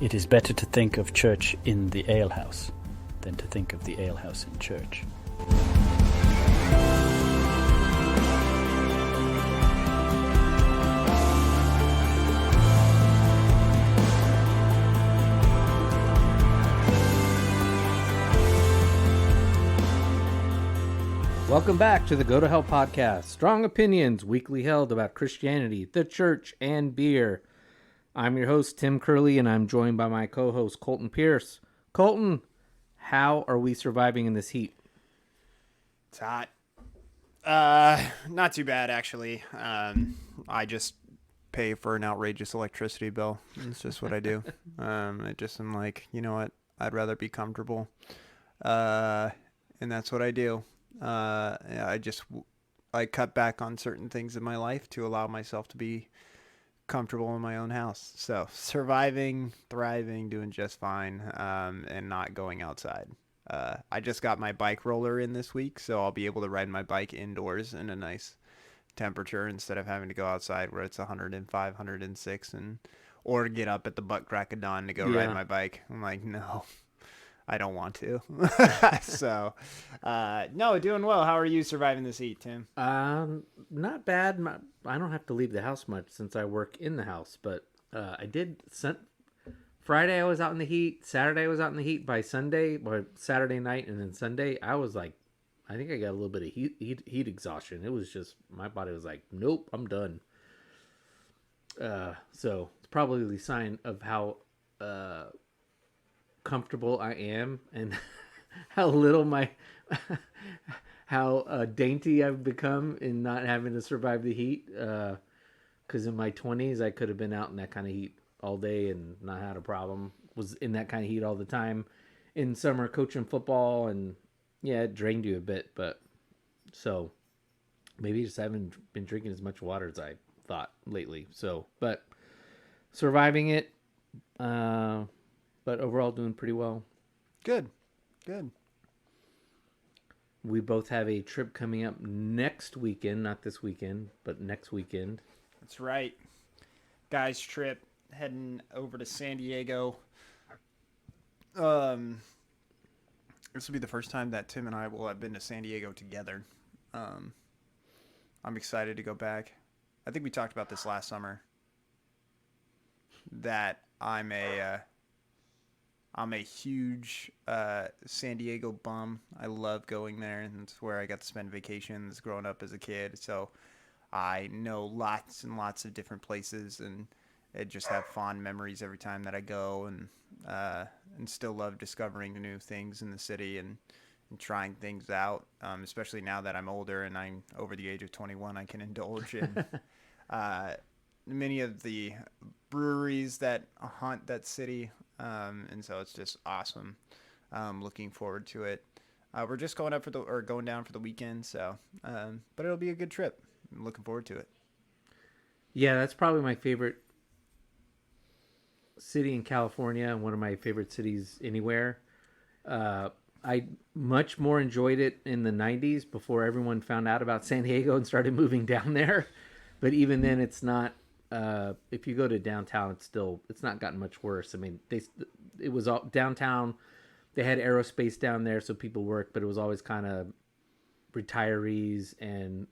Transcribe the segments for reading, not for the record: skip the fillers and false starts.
It is better to think of church in the alehouse than to think of the alehouse in church. Welcome back to the Go to Hell podcast. Strong opinions weekly held about Christianity, the church, and beer. I'm your host, Tim Curley, and I'm joined by my co-host, Colton Pierce. Colton, how are we surviving in this heat? It's hot. Not too bad, actually. I just pay for an outrageous electricity bill. It's just what I do. I'm like, you know what? I'd rather be comfortable. And that's what I do. I cut back on certain things in my life to allow myself to be comfortable in my own house. So surviving, thriving, doing just fine, and not going outside. I just got my bike roller in this week, so I'll be able to ride my bike indoors in a nice temperature instead of having to go outside where it's 105, 106, or get up at the butt crack of dawn to go ride my bike. I'm like, no, I don't want to. So, no, doing well. How are you surviving this heat, Tim? Not bad. I don't have to leave the house much since I work in the house, but I did. Friday I was out in the heat. Saturday I was out in the heat. By Sunday, or Saturday night, and then Sunday, I was like, I think I got a little bit of heat exhaustion. It was just, my body was like, nope, I'm done. So it's probably a sign of how comfortable I am and how little how dainty I've become in not having to survive the heat. Because in my 20s, I could have been out in that kind of heat all day and not had a problem. Was in that kind of heat all the time. In summer, coaching football, and yeah, it drained you a bit. But so maybe just haven't been drinking as much water as I thought lately. So, but surviving it. But overall doing pretty well. Good. We both have a trip coming up next weekend, not this weekend, but next weekend. That's right. Guys trip, heading over to San Diego. This will be the first time that Tim and I will have been to San Diego together. I'm excited to go back. I think we talked about this last summer, that I'm a huge San Diego bum. I love going there, and it's where I got to spend vacations growing up as a kid. So I know lots and lots of different places, and I just have fond memories every time that I go, and still love discovering new things in the city and trying things out, especially now that I'm older and I'm over the age of 21. I can indulge in many of the breweries that haunt that city. And so it's just awesome. Looking forward to it. We're just going down for the weekend. So, but it'll be a good trip. I'm looking forward to it. Yeah, that's probably my favorite city in California, and one of my favorite cities anywhere. I much more enjoyed it in the 90s before everyone found out about San Diego and started moving down there. But even then, it's not. If you go to downtown, it's not gotten much worse. I mean, it was all downtown. They had aerospace down there, so people worked, but it was always kind of retirees and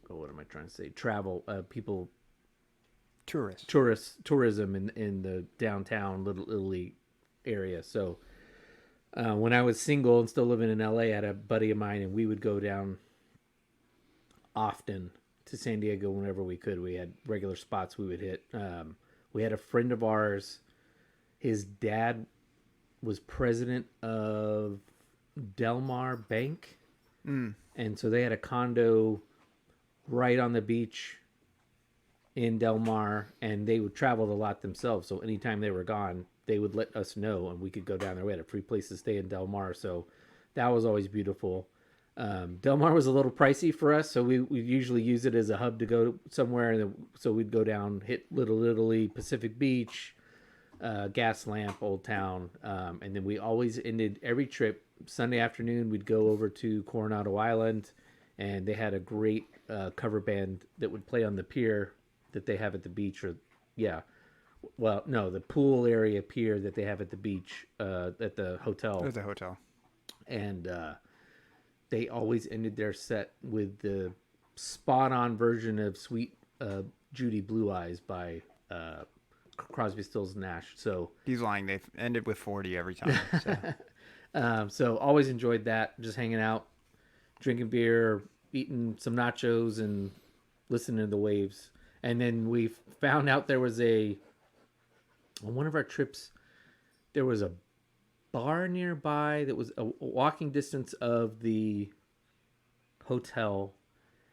what am I trying to say? Travel people, tourism in the downtown Little Italy area. So when I was single and still living in LA, I had a buddy of mine, and we would go down often to San Diego whenever we could. We had regular spots we would hit. We had a friend of ours, his dad was president of Del Mar Bank. And so they had a condo right on the beach in Del Mar, and they would travel a lot themselves. So anytime they were gone, they would let us know, and we could go down there. We had a free place to stay in Del Mar, so that was always beautiful. Del Mar was a little pricey for us, so we usually use it as a hub to go somewhere. And so we'd go down, hit Little Italy, Pacific Beach, Gas Lamp, Old Town, and then we always ended every trip Sunday afternoon. We'd go over to Coronado Island, and they had a great cover band that would play on the pier that they have at the beach, or Yeah. Well, no, the pool area pier that they have at the beach, at the hotel, There's a hotel. and they always ended their set with the spot-on version of "Sweet Judy Blue Eyes" by Crosby, Stills, Nash. So He's lying. They've ended with 40 every time. So. so always enjoyed that. Just hanging out, drinking beer, eating some nachos, and listening to the waves. And then we found out there was on one of our trips, there was a bar nearby that was a walking distance of the hotel.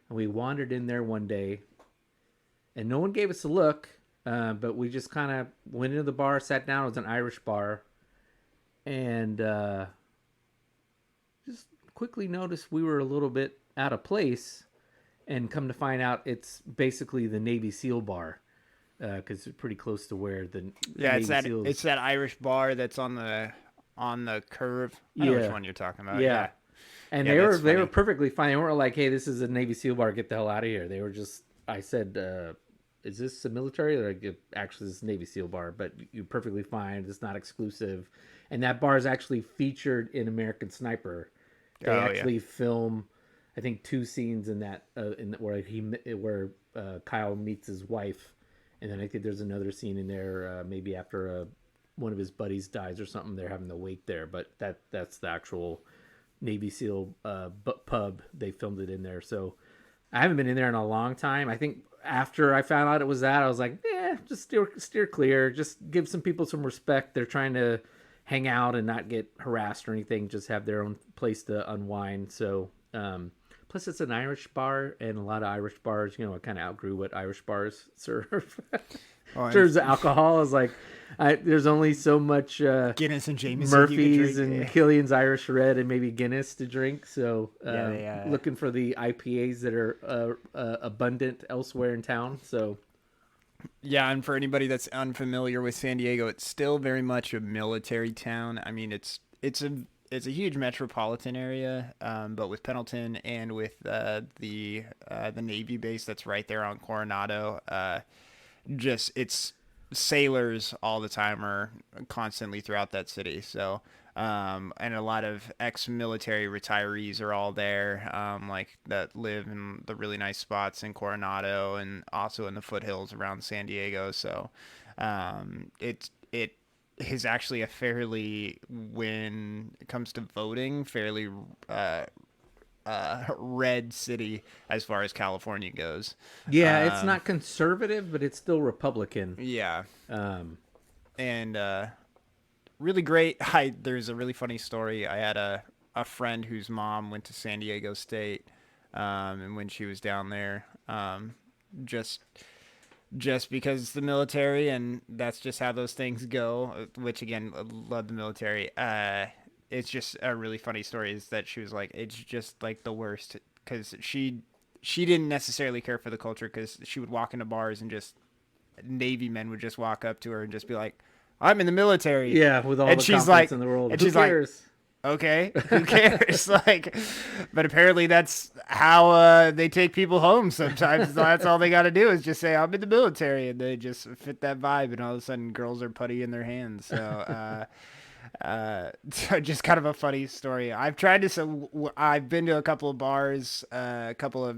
And we wandered in there one day, and no one gave us a look, but we just kind of went into the bar, sat down. It was an Irish bar, and just quickly noticed we were a little bit out of place, and come to find out it's basically the Navy SEAL bar, because it's pretty close to where the Yeah, Navy it's that Irish bar that's on the curve. I know which one you're talking about. Yeah. And Yeah, they were perfectly fine. They weren't like, "Hey, this is a Navy SEAL bar. Get the hell out of here." They were just. I said, "Is this a military?" Or like, actually, this is a Navy SEAL bar, but you're perfectly fine. It's not exclusive, and that bar is actually featured in American Sniper. They actually film, I think, 2 scenes in that where Kyle meets his wife, and then I think there's another scene in there maybe after one of his buddies dies or something. They're having to wait there, but that's the actual Navy SEAL pub. They filmed it in there. So I haven't been in there in a long time. I think after I found out it was that, I was like, just steer clear. Just give some people some respect. They're trying to hang out and not get harassed or anything. Just have their own place to unwind. So plus it's an Irish bar, and a lot of Irish bars, I kind of outgrew what Irish bars serve. In terms of alcohol, is like there's only so much Guinness and Jameson, Murphy's and Killian's Irish Red, and maybe Guinness to drink. So looking for the IPAs that are abundant elsewhere in town. So yeah, and for anybody that's unfamiliar with San Diego, it's still very much a military town. I mean, it's a huge metropolitan area, but with Pendleton and with the Navy base that's right there on Coronado, it's sailors all the time are constantly throughout that city. So, and a lot of ex-military retirees are all there, like that live in the really nice spots in Coronado and also in the foothills around San Diego. So, it is actually a fairly, when it comes to voting, fairly red city as far as California goes. Yeah, it's not conservative, but it's still Republican. Yeah. And really great. There's a really funny story. I had a friend whose mom went to San Diego State, and when she was down there, just because it's the military, and that's just how those things go, which again, I love the military. It's just a really funny story is that she was like, it's just like the worst, because she didn't necessarily care for the culture, because she would walk into bars and just Navy men would just walk up to her and just be like, "I'm in the military." Yeah, with all and the she's confidence like, in the world. And Who she's cares? like, okay, who cares? Like, but apparently that's how they take people home sometimes. So that's all they got to do is just say, "I'm in the military," and they just fit that vibe, and all of a sudden girls are putty in their hands. So so just kind of a funny story. I've been to a couple of bars, a couple of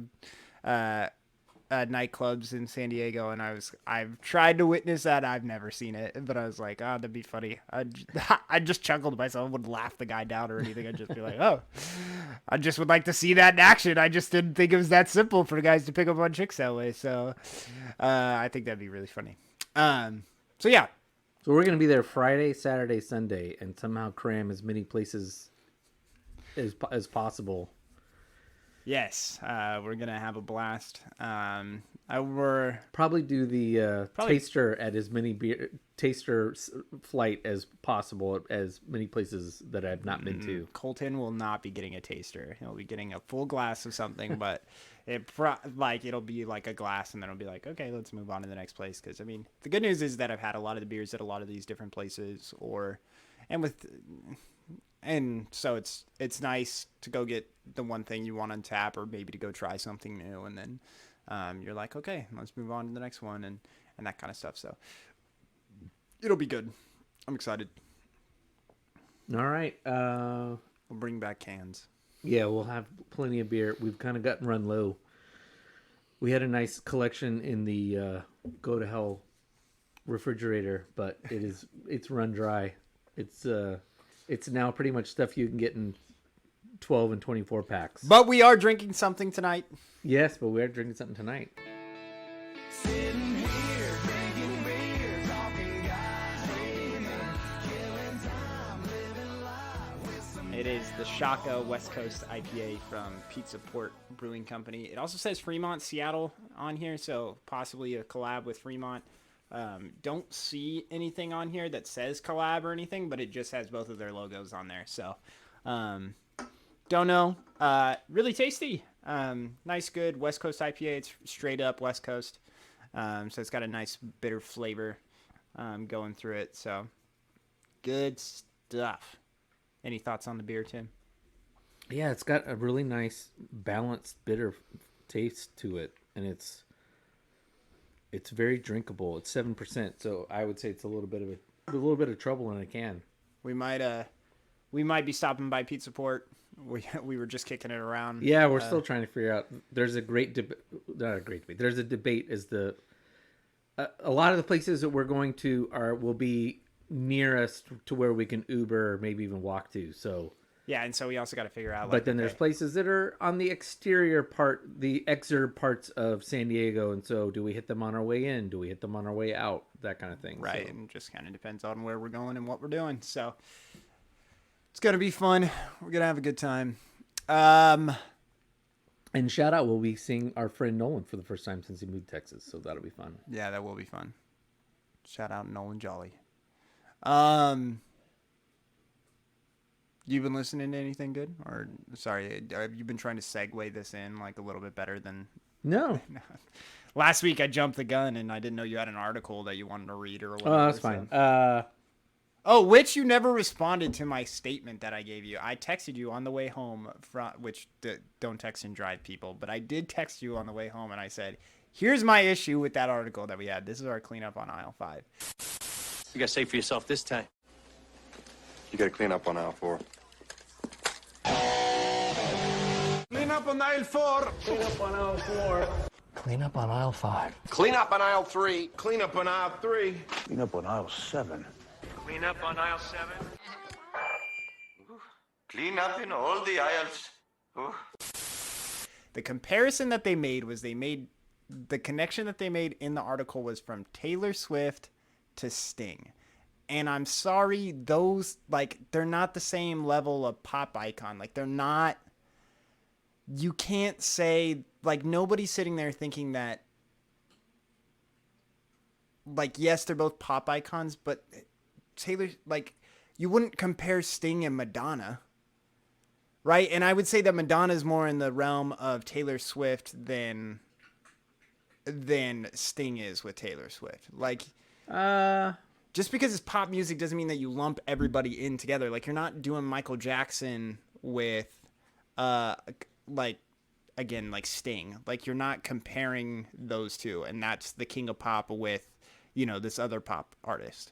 nightclubs in San Diego, and I've tried to witness that. I've never seen it, but I was like, oh, that'd be funny. I just chuckled to myself. I wouldn't laugh the guy down or anything. I'd just be like, oh, I just would like to see that in action. I just didn't think it was that simple for guys to pick up on chicks that way. So I think that'd be really funny. So yeah. So we're going to be there Friday, Saturday, Sunday, and somehow cram as many places as possible. Yes, we're going to have a blast. We're probably do the taster at as many taster flight as possible, as many places that I've not been to. Colton will not be getting a taster. He'll be getting a full glass of something, but it'll be like a glass, and then it'll be like, okay, let's move on to the next place. Because I mean, the good news is that I've had a lot of the beers at a lot of these different places, and so it's nice to go get the one thing you want on tap, or maybe to go try something new, and then you're like, okay, let's move on to the next one. and that kind of stuff. So it'll be good. I'm excited. All right. We'll bring back cans. Yeah, we'll have plenty of beer. We've kind of gotten run low. We had a nice collection in the Go to Hell refrigerator, but it's run dry. It's now pretty much stuff you can get in 12 and 24 packs. But we are drinking something tonight. Yes, but we're drinking something tonight. Sitting here drinking beer, talking guys, dreaming, killing time, living life with some. It is the Shaka West Coast IPA from Pizza Port Brewing Company. It also says Fremont, Seattle on here, so possibly a collab with Fremont. Don't see anything on here that says collab or anything, but it just has both of their logos on there. So, don't know. Really tasty. Nice, good West Coast IPA. It's straight up West Coast. So it's got a nice bitter flavor going through it. So good stuff. Any thoughts on the beer, Tim? Yeah, it's got a really nice balanced bitter taste to it, and it's very drinkable. It's 7%, so I would say it's a little bit of trouble in a can. We might be stopping by Pizza Port. We were just kicking it around. Yeah, we're still trying to figure out. There's a great not a great debate. There's a debate as a lot of the places that we're going to will be near us to where we can Uber or maybe even walk to. So yeah, and so we also got to figure out. But then there's places that are on the exterior the exurb parts of San Diego, and so do we hit them on our way in? Do we hit them on our way out? That kind of thing. Right, So. and just kind of depends on where we're going and what we're doing. So it's gonna be fun. We're gonna have a good time. And shout out, we'll be seeing our friend Nolan for the first time since he moved to Texas, so that'll be fun. Yeah, that will be fun. Shout out Nolan Jolly. You been listening to anything good? Or sorry, have you been trying to segue this in like a little bit better than? No. Last week I jumped the gun and I didn't know you had an article that you wanted to read or whatever. Oh, that's fine. Which you never responded to my statement that I gave you. I texted you on the way home don't text and drive, people, but I did text you on the way home and I said, here's my issue with that article that we had. This is our cleanup on aisle 5. You gotta say for yourself this time. You gotta clean up on aisle 4. Clean up on aisle 4. Clean up on aisle 4. Clean up on aisle 5. Clean up on aisle 3. Clean up on aisle 3. Clean up on aisle 7. Clean up on aisle 7. Clean up in all the aisles. Ooh. The comparison that they made the connection that they made in the article was from Taylor Swift to Sting. And I'm sorry, those, like, they're not the same level of pop icon. Like, they're not, you can't say, like, nobody's sitting there thinking that, like, yes, they're both pop icons, but Taylor, like, you wouldn't compare Sting and Madonna, right? And I would say that Madonna is more in the realm of Taylor Swift than Sting is with Taylor Swift. Like, just because it's pop music doesn't mean that you lump everybody in together. Like, you're not doing Michael Jackson with, like Sting. Like, you're not comparing those two, and that's the king of pop with, this other pop artist.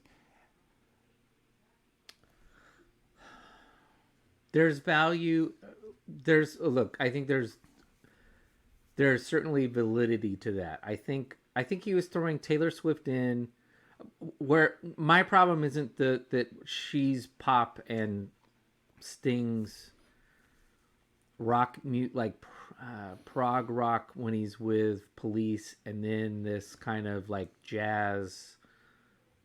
There's value. I think there's certainly validity to that. I think he was throwing Taylor Swift in where my problem isn't that she's pop and Sting's rock, like prog rock when he's with Police, and then this kind of like jazz,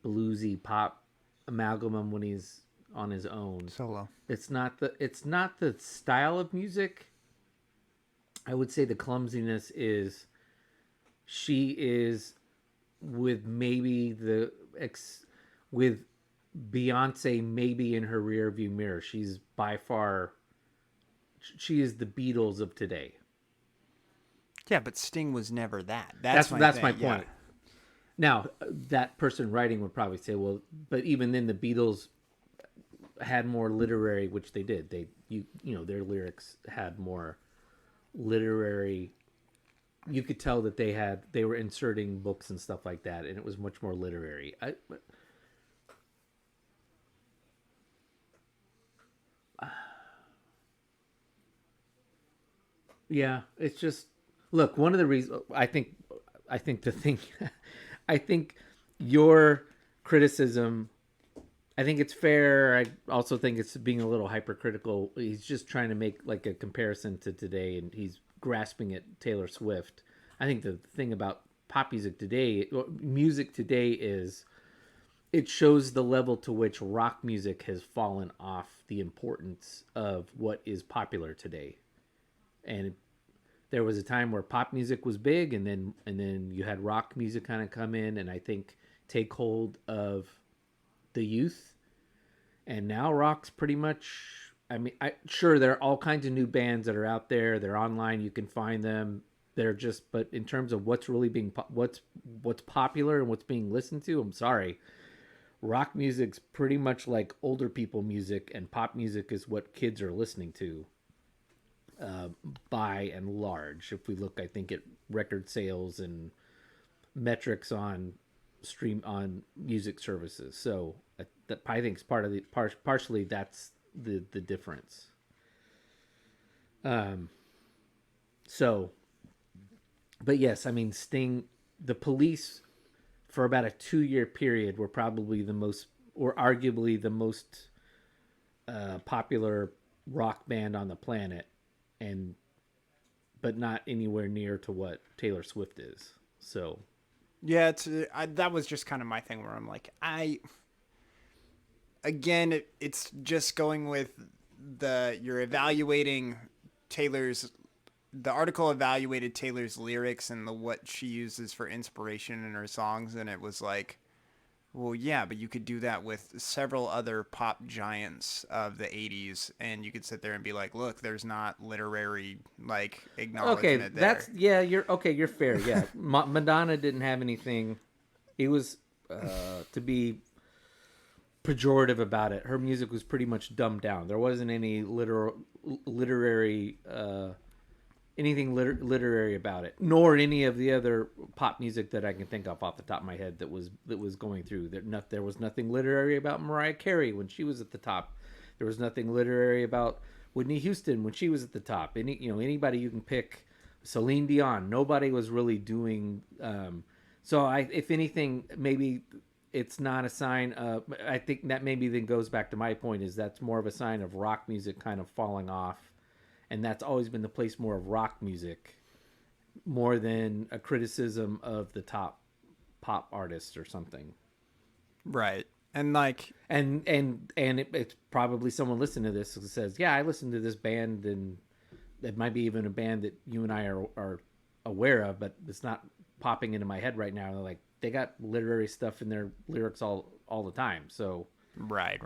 bluesy pop amalgam when he's on his own Solo. It's not the style of music. I would say the clumsiness is she is with maybe with Beyonce maybe in her rear view mirror. She is the Beatles of today. Yeah, but Sting was never that. That's my point. Yeah. Now, that person writing would probably say, well, but even then the Beatles had more literary, which they did. Their lyrics had more literary you could tell that they were inserting books and stuff like that, and it was much more literary. Yeah, it's just look. One of the reasons I think the thing, I think your criticism. I think it's fair. I also think it's being a little hypercritical. He's just trying to make like a comparison to today, and he's grasping at Taylor Swift. I think the thing about pop music today is it shows the level to which rock music has fallen off the importance of what is popular today. And there was a time where pop music was big, and then you had rock music kind of come in and I think take hold of the youth. And now rock's pretty much, I mean, sure, there are all kinds of new bands that are out there. They're online, you can find them. They're just, but in terms of what's really being what's popular and what's being listened to, I'm sorry, rock music's pretty much like older people music, and pop music is what kids are listening to. By and large, if we look, I think, at record sales and metrics on music services. So that I think is part of the partially that's the difference. So, but yes, I mean, Sting, the Police, for about a 2-year period, were probably arguably the most popular rock band on the planet, but not anywhere near to what Taylor Swift is. So, yeah, that was just kind of my thing where I'm like, it's just going with you're evaluating the article evaluated Taylor's lyrics and what she uses for inspiration in her songs, and it was like, well, yeah, but you could do that with several other pop giants of the 80s, and you could sit there and be like, look, there's not literary, like, acknowledgement there. You're fair, yeah. Madonna didn't have anything. It was, to be pejorative about it, her music was pretty much dumbed down. There wasn't any literary anything literary about it, nor any of the other pop music that I can think of off the top of my head that was going through. There was nothing literary about Mariah Carey when she was at the top. There was nothing literary about Whitney Houston when she was at the top. Anybody you can pick, Celine Dion. Nobody was really doing. If anything, maybe it's not a sign of. I think that maybe then goes back to my point, is that's more of a sign of rock music kind of falling off. And that's always been the place more of rock music, more than a criticism of the top pop artists or something. Right. And like, it's probably someone listening to this who says, yeah, I listened to this band, and it might be even a band that you and I are aware of, but it's not popping into my head right now. They're like, they got literary stuff in their lyrics all the time. So, right.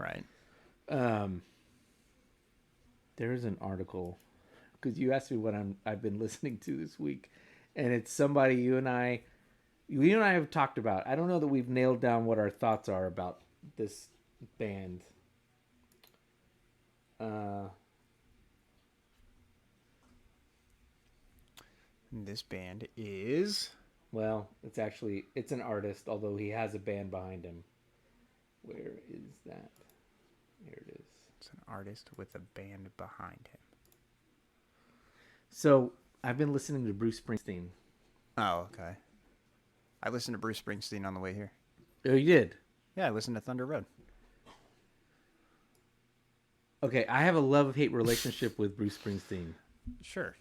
There's an article, because you asked me what I've been listening to this week, and it's somebody you and I have talked about. I don't know that we've nailed down what our thoughts are about this band. This band is, well, it's an artist, although he has a band behind him. Where is that? Here it is. It's an artist with a band behind him. So I've been listening to Bruce Springsteen. Oh, okay. I listened to Bruce Springsteen on the way here. Oh, you did? Yeah, I listened to Thunder Road. Okay, I have a love-hate relationship with Bruce Springsteen. Sure.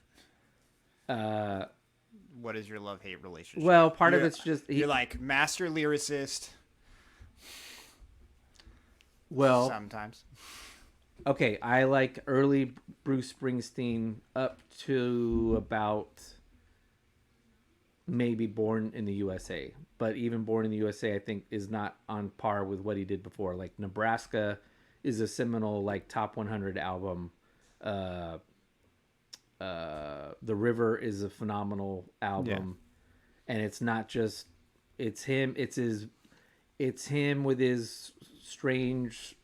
What is your love-hate relationship? Well, part of it's just... You're like master lyricist. Well... Sometimes. Okay, I like early Bruce Springsteen up to about maybe Born in the USA. But even Born in the USA, I think, is not on par with what he did before. Like, Nebraska is a seminal, like, top 100 album. The River is a phenomenal album. Yeah. And it's not just... It's him with his strange...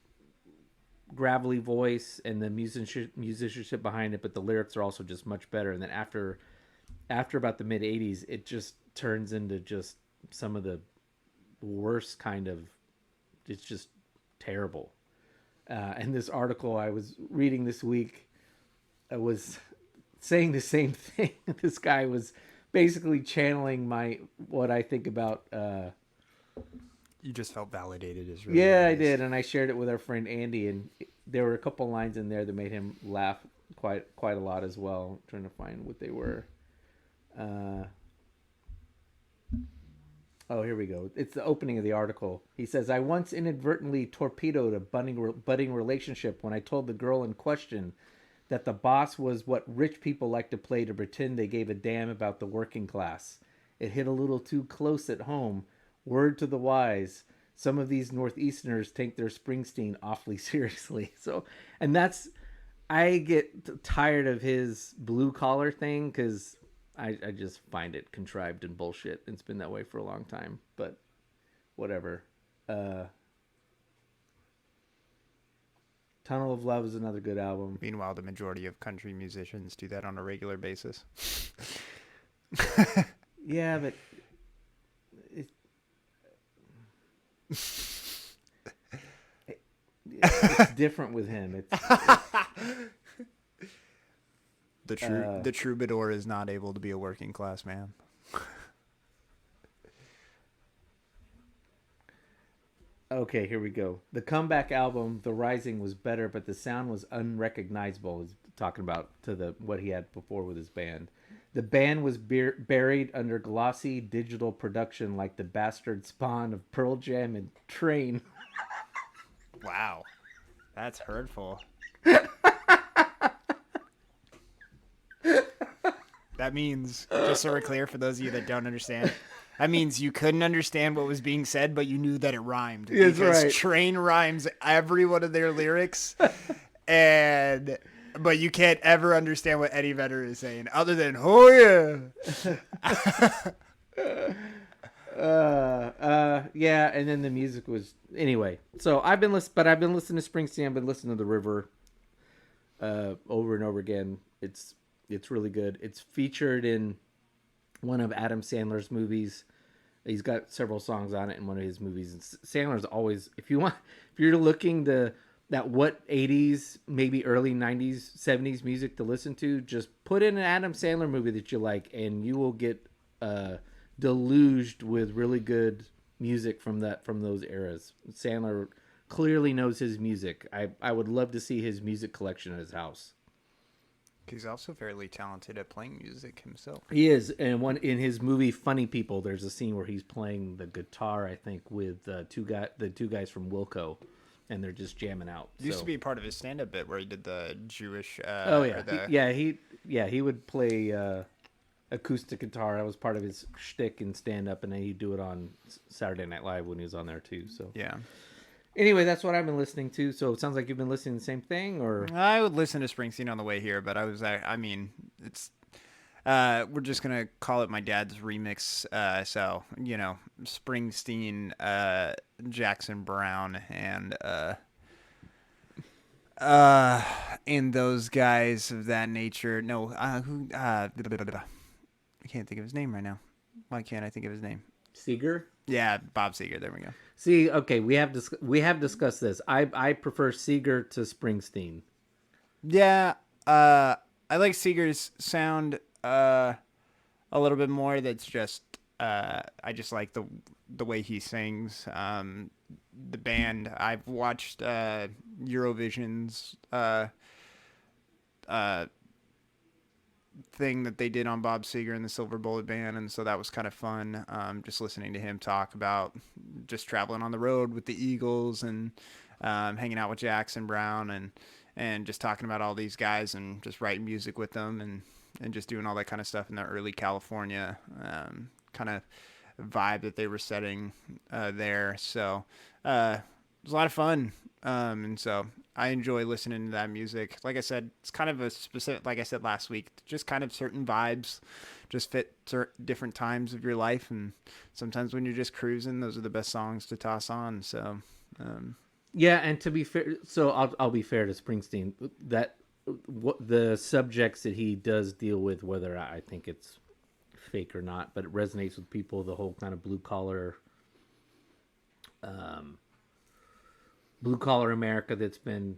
gravelly voice and the musicianship behind it, but the lyrics are also just much better. And then after after about the mid 80s, it just turns into just some of the worst kind of, it's just terrible. And this article I was reading this week was saying the same thing. This guy was basically channeling what I think about. You just felt validated as really. Yeah, I did, and I shared it with our friend Andy, and there were a couple lines in there that made him laugh quite a lot as well. I'm trying to find what they were. Oh, here we go. It's the opening of the article. He says, "I once inadvertently torpedoed a budding relationship when I told the girl in question that the boss was what rich people like to play to pretend they gave a damn about the working class. It hit a little too close at home. Word to the wise. Some of these Northeasterners take their Springsteen awfully seriously." So, and I get tired of his blue collar thing because I just find it contrived and bullshit. It's been that way for a long time, but whatever. Tunnel of Love is another good album. Meanwhile, the majority of country musicians do that on a regular basis. Yeah, but it's different with him. The troubadour is not able to be a working class man. Okay, here we go. The comeback album, The Rising, was better, but the sound was unrecognizable. He's talking about what he had before with his band. The band was buried under glossy digital production like the bastard spawn of Pearl Jam and Train. Wow. That's hurtful. That means, just so we're clear for those of you that don't understand, that means you couldn't understand what was being said, but you knew that it rhymed. That's because right. Train rhymes every one of their lyrics, but you can't ever understand what Eddie Vedder is saying, other than, oh yeah. Yeah, and then the music was... Anyway, so I've been listening to Springsteen. I've been listening to The River over and over again. It's really good. It's featured in one of Adam Sandler's movies. He's got several songs on it in one of his movies. And Sandler's always, if you're looking that what 80s, maybe early 90s, 70s music to listen to, just put in an Adam Sandler movie that you like, and you will get deluged with really good music from those eras. Sandler clearly knows his music. I would love to see his music collection at his house. He's also fairly talented at playing music himself. He is, and in his movie Funny People, there's a scene where he's playing the guitar, I think, with the two guys from Wilco, and they're just jamming out. It used to be part of his stand-up bit where he did the Jewish. He would play acoustic guitar. That was part of his shtick in stand-up, and then he'd do it on Saturday Night Live when he was on there too. So yeah. Anyway, that's what I've been listening to. So it sounds like you've been listening to the same thing, or I would listen to Springsteen on the way here, but it's we're just gonna call it my dad's remix. So Springsteen, Jackson Brown, and those guys of that nature. No, I can't think of his name right now. Why can't I think of his name? Seeger. Yeah, Bob Seger. There we go. See, okay, we have discussed this. I prefer Seeger to Springsteen. Yeah, I like Seeger's sound a little bit more. That's just I just like the way he sings. The band, I've watched Eurovision's thing that they did on Bob Seger and the Silver Bullet Band, and so that was kind of fun. Just listening to him talk about just traveling on the road with the Eagles and hanging out with Jackson Brown and just talking about all these guys and just writing music with them and just doing all that kind of stuff in the early California kind of vibe that they were setting there. So it was a lot of fun. And so I enjoy listening to that music. Like I said, it's kind of a specific, like I said last week, just kind of certain vibes just fit different times of your life. And sometimes when you're just cruising, those are the best songs to toss on. So, yeah. And to be fair, so I'll be fair to Springsteen, that the subjects that he does deal with, whether I think it's fake or not, but it resonates with people. The whole kind of blue collar America that's been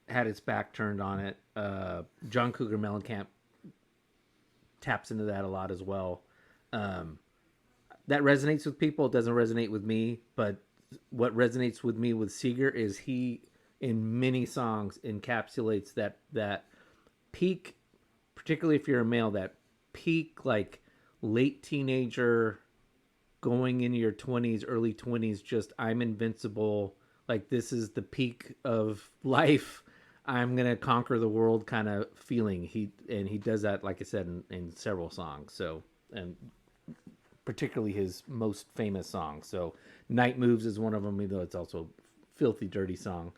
had its back turned on it. John Cougar Mellencamp taps into that a lot as well. That resonates with people. It doesn't resonate with me, but what resonates with me with Seeger is he, in many songs, encapsulates that peak, particularly if you're a male, that peak, like, late teenager, going into your 20s, early 20s, just, I'm invincible. Like, this is the peak of life. I'm going to conquer the world kind of feeling. He does that, like I said, in several songs. So, and particularly his most famous song. So Night Moves is one of them, even though it's also a filthy dirty song.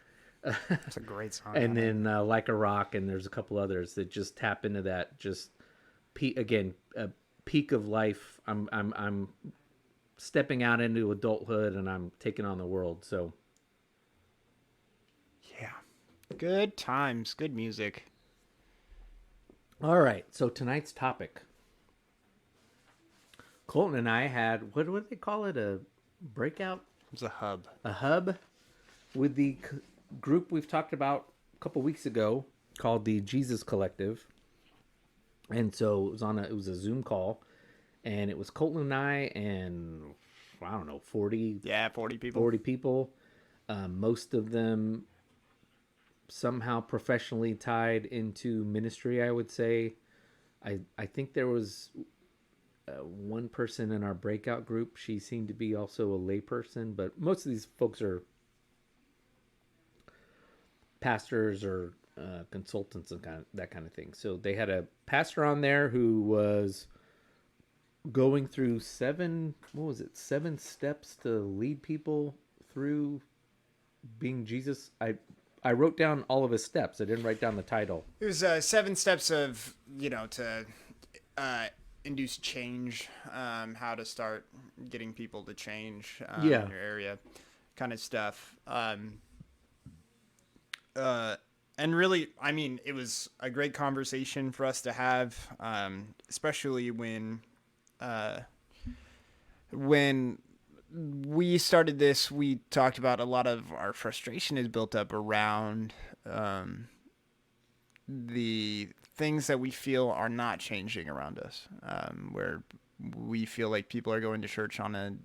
It's a great song. And then Like a Rock, and there's a couple others that just tap into that just peak of life. I'm stepping out into adulthood and I'm taking on the world. So Yeah. Good times, good music. all right, so tonight's topic. Colton and I had, what do they call it? A breakout? It's a hub. A hub with the group we've talked about a couple weeks ago called the Jesus Collective. And so it was a Zoom call, and it was Colton and I and I don't know, 40 people. 40 people. Most of them somehow professionally tied into ministry, I would say. I think there was one person in our breakout group. She seemed to be also a layperson, but most of these folks are pastors or consultants and that kind of thing. So they had a pastor on there who was going through 7 steps to lead people through being Jesus. I wrote down all of his steps. I didn't write down the title. It was 7 steps of, to induce change, how to start getting people to change in your area, kind of stuff. And really, I mean, it was a great conversation for us to have, especially when we started this, we talked about a lot of our frustration is built up around the things that we feel are not changing around us, where we feel like people are going to church on a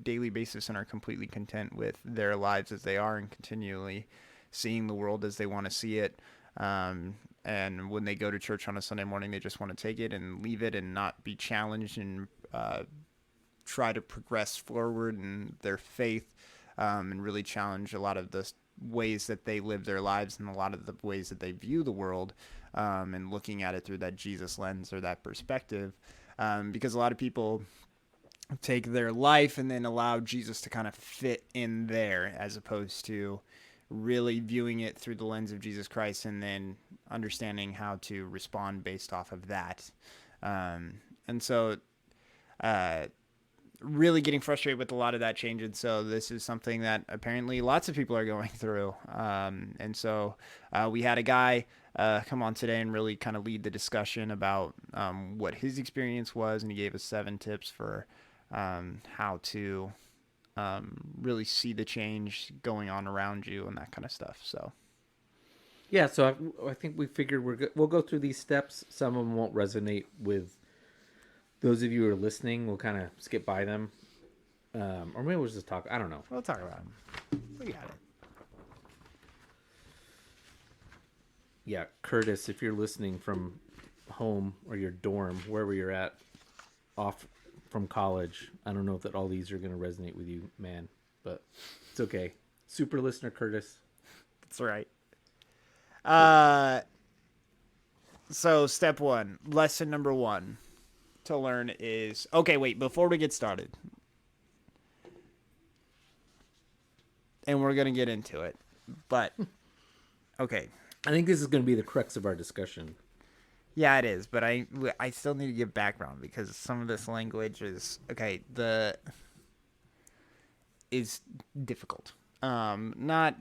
daily basis and are completely content with their lives as they are and continually seeing the world as they want to see it. And when they go to church on a Sunday morning, they just want to take it and leave it and not be challenged and try to progress forward in their faith, and really challenge a lot of the ways that they live their lives and a lot of the ways that they view the world, and looking at it through that Jesus lens or that perspective, because a lot of people take their life and then allow Jesus to kind of fit in there as opposed to really viewing it through the lens of Jesus Christ and then understanding how to respond based off of that. And so really getting frustrated with a lot of that change. And so this is something that apparently lots of people are going through. And so we had a guy come on today and really kind of lead the discussion about what his experience was. And he gave us 7 tips for how to really see the change going on around you and that kind of stuff. So yeah, so I think we figured we'll go through these steps. Some of them won't resonate with those of you who are listening. We'll kind of skip by them, or maybe we'll just talk. I don't know. we'll talk about them. We got it. Yeah, Curtis, if you're listening from home or your dorm, wherever you're at, off from college, I don't know that all these are going to resonate with you, man, but it's okay. Super listener Curtis. That's right. So step 1, lesson number 1 to learn is, okay, wait, before we get started, and we're going to get into it, but okay. I think this is going to be the crux of our discussion. Yeah, it is, but I still need to give background because some of this language is is difficult. Not.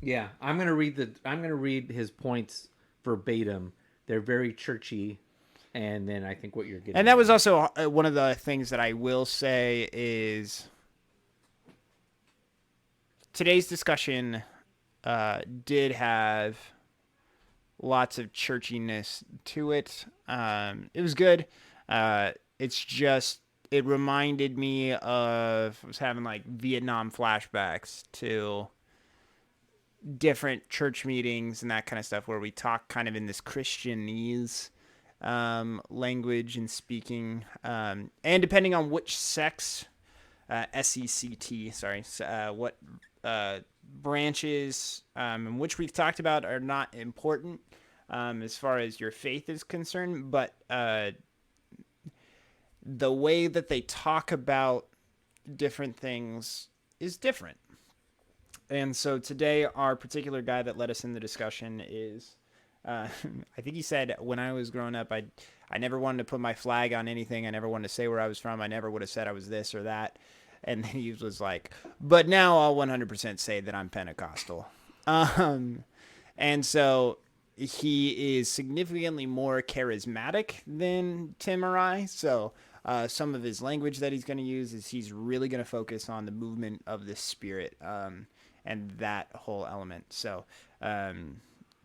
Yeah, I'm gonna read his points verbatim. They're very churchy, And then I think what you're getting And that was at- also one of the things that I will say is today's discussion did have lots of churchiness to it. It was good. It's just, it reminded me of, I was having like Vietnam flashbacks to different church meetings and that kind of stuff where we talk kind of in this Christianese language and speaking. And depending on which sex, SECT, sorry, what branches in which we've talked about are not important as far as your faith is concerned, but the way that they talk about different things is different. And so today, our particular guy that led us in the discussion is, I think he said, when I was growing up, I never wanted to put my flag on anything. I never wanted to say where I was from. I never would have said I was this or that. And then he was like, but now I'll 100% say that I'm Pentecostal. And so he is significantly more charismatic than Tim or I. So some of his language that he's going to use is he's really going to focus on the movement of the Spirit and that whole element. So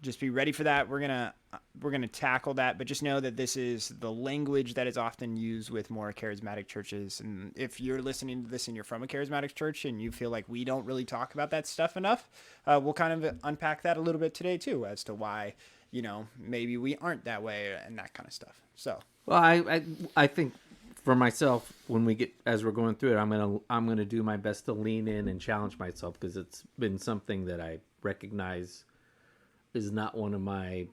just be ready for that. We're gonna tackle that, but just know that this is the language that is often used with more charismatic churches. And if you're listening to this and you're from a charismatic church and you feel like we don't really talk about that stuff enough, we'll kind of unpack that a little bit today too, as to why, maybe we aren't that way and that kind of stuff. So, Well, I think for myself, when we get, as we're going through it, I'm gonna do my best to lean in and challenge myself, because it's been something that I recognize is not one of my,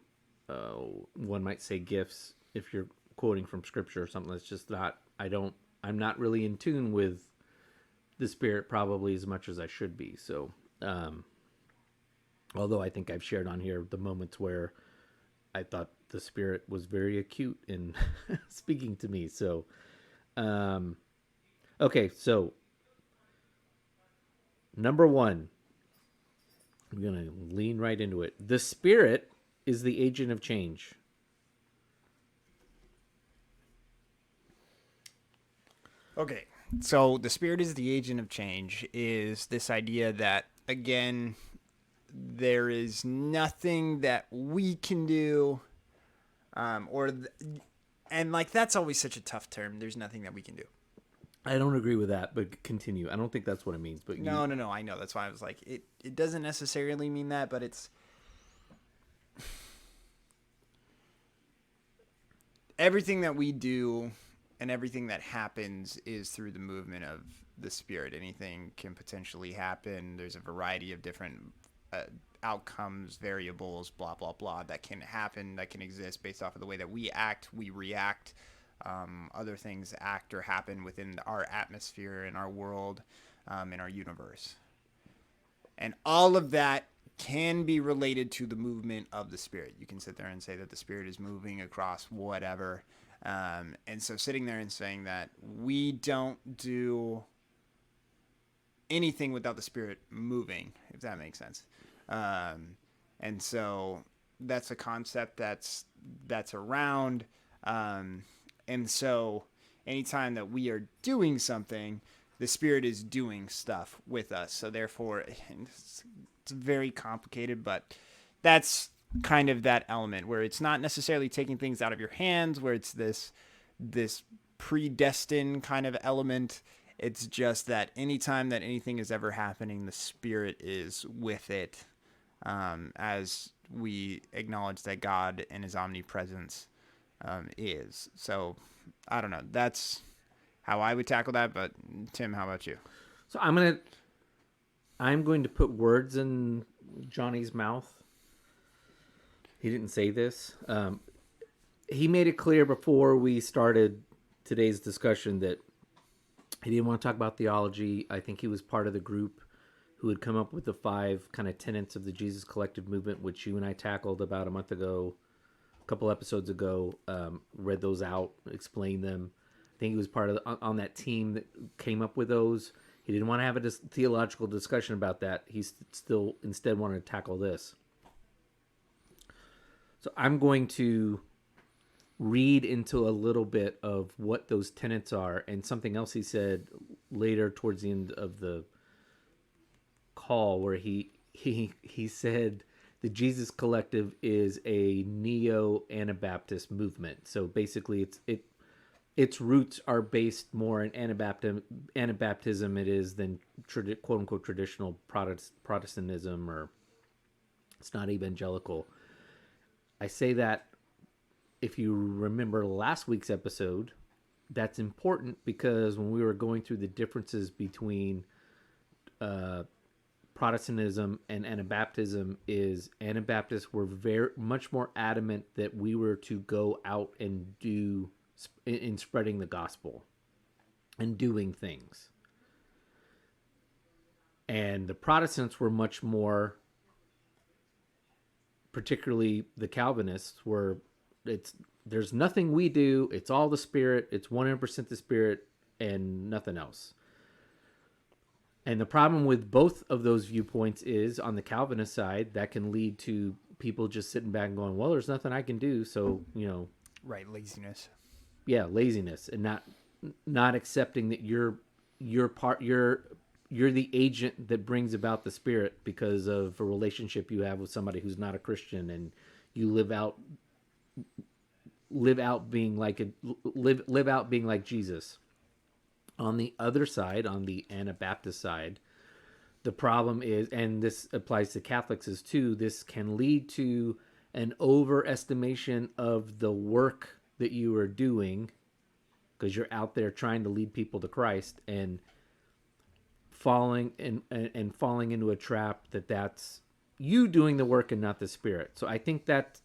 one might say, gifts. If you're quoting from scripture or something, that's just not. I'm not really in tune with the Spirit probably as much as I should be. So, although I think I've shared on here the moments where I thought the Spirit was very acute in speaking to me. So, okay, so number one, I'm going to lean right into it. The Spirit is the agent of change. okay. So the Spirit is the agent of change is this idea that, again, there is nothing that we can do and like that's always such a tough term. There's nothing that we can do. I don't agree with that, but continue. I don't think that's what it means. But No. I know. That's why I was like, it doesn't necessarily mean that, but it's everything that we do and everything that happens is through the movement of the Spirit. Anything can potentially happen. There's a variety of different outcomes, variables, blah, blah, blah, that can happen, that can exist based off of the way that we act, we react. Other things act or happen within our atmosphere, in our world, in our universe. And all of that can be related to the movement of the Spirit. You can sit there and say that the Spirit is moving across whatever. And so sitting there and saying that we don't do anything without the Spirit moving, if that makes sense. And so that's a concept that's around. And so anytime that we are doing something, the Spirit is doing stuff with us. So therefore, it's very complicated, but that's kind of that element where it's not necessarily taking things out of your hands, where it's this predestined kind of element. It's just that anytime that anything is ever happening, the Spirit is with it, as we acknowledge that God and his omnipresence is. So I don't know. That's how I would tackle that. But Tim, how about you? So I'm going to put words in Johnny's mouth. He didn't say this. He made it clear before we started today's discussion that he didn't want to talk about theology. I think he was part of the group who had come up with the 5 kind of tenets of the Jesus Collective movement, which you and I tackled about a month ago, a couple episodes ago, read those out, explained them. I think he was part of on that team that came up with those. He didn't want to have a theological discussion about that. He still instead wanted to tackle this. So I'm going to read into a little bit of what those tenets are, and something else he said later towards the end of the call, where he said the Jesus Collective is a neo-Anabaptist movement. So basically, its roots are based more in Anabaptism it is than quote unquote traditional Protestantism, or it's not evangelical. I say that if you remember last week's episode, that's important because when we were going through the differences between Protestantism and Anabaptism, is Anabaptists were very much more adamant that we were to go out and do in spreading the gospel and doing things. And the Protestants were much more, particularly the Calvinists, were there's nothing we do, it's all the Spirit, it's 100% the Spirit and nothing else. And the problem with both of those viewpoints is, on the Calvinist side, that can lead to people just sitting back and going, well, there's nothing I can do, so, Right, laziness. Yeah, laziness, and not accepting that you're the agent that brings about the Spirit because of a relationship you have with somebody who's not a Christian, and you live out being like Jesus. On the other side, on the Anabaptist side, the problem is, and this applies to Catholics as too, this can lead to an overestimation of the work that you are doing, because you're out there trying to lead people to Christ, and falling into a trap that's you doing the work and not the Spirit. So I think that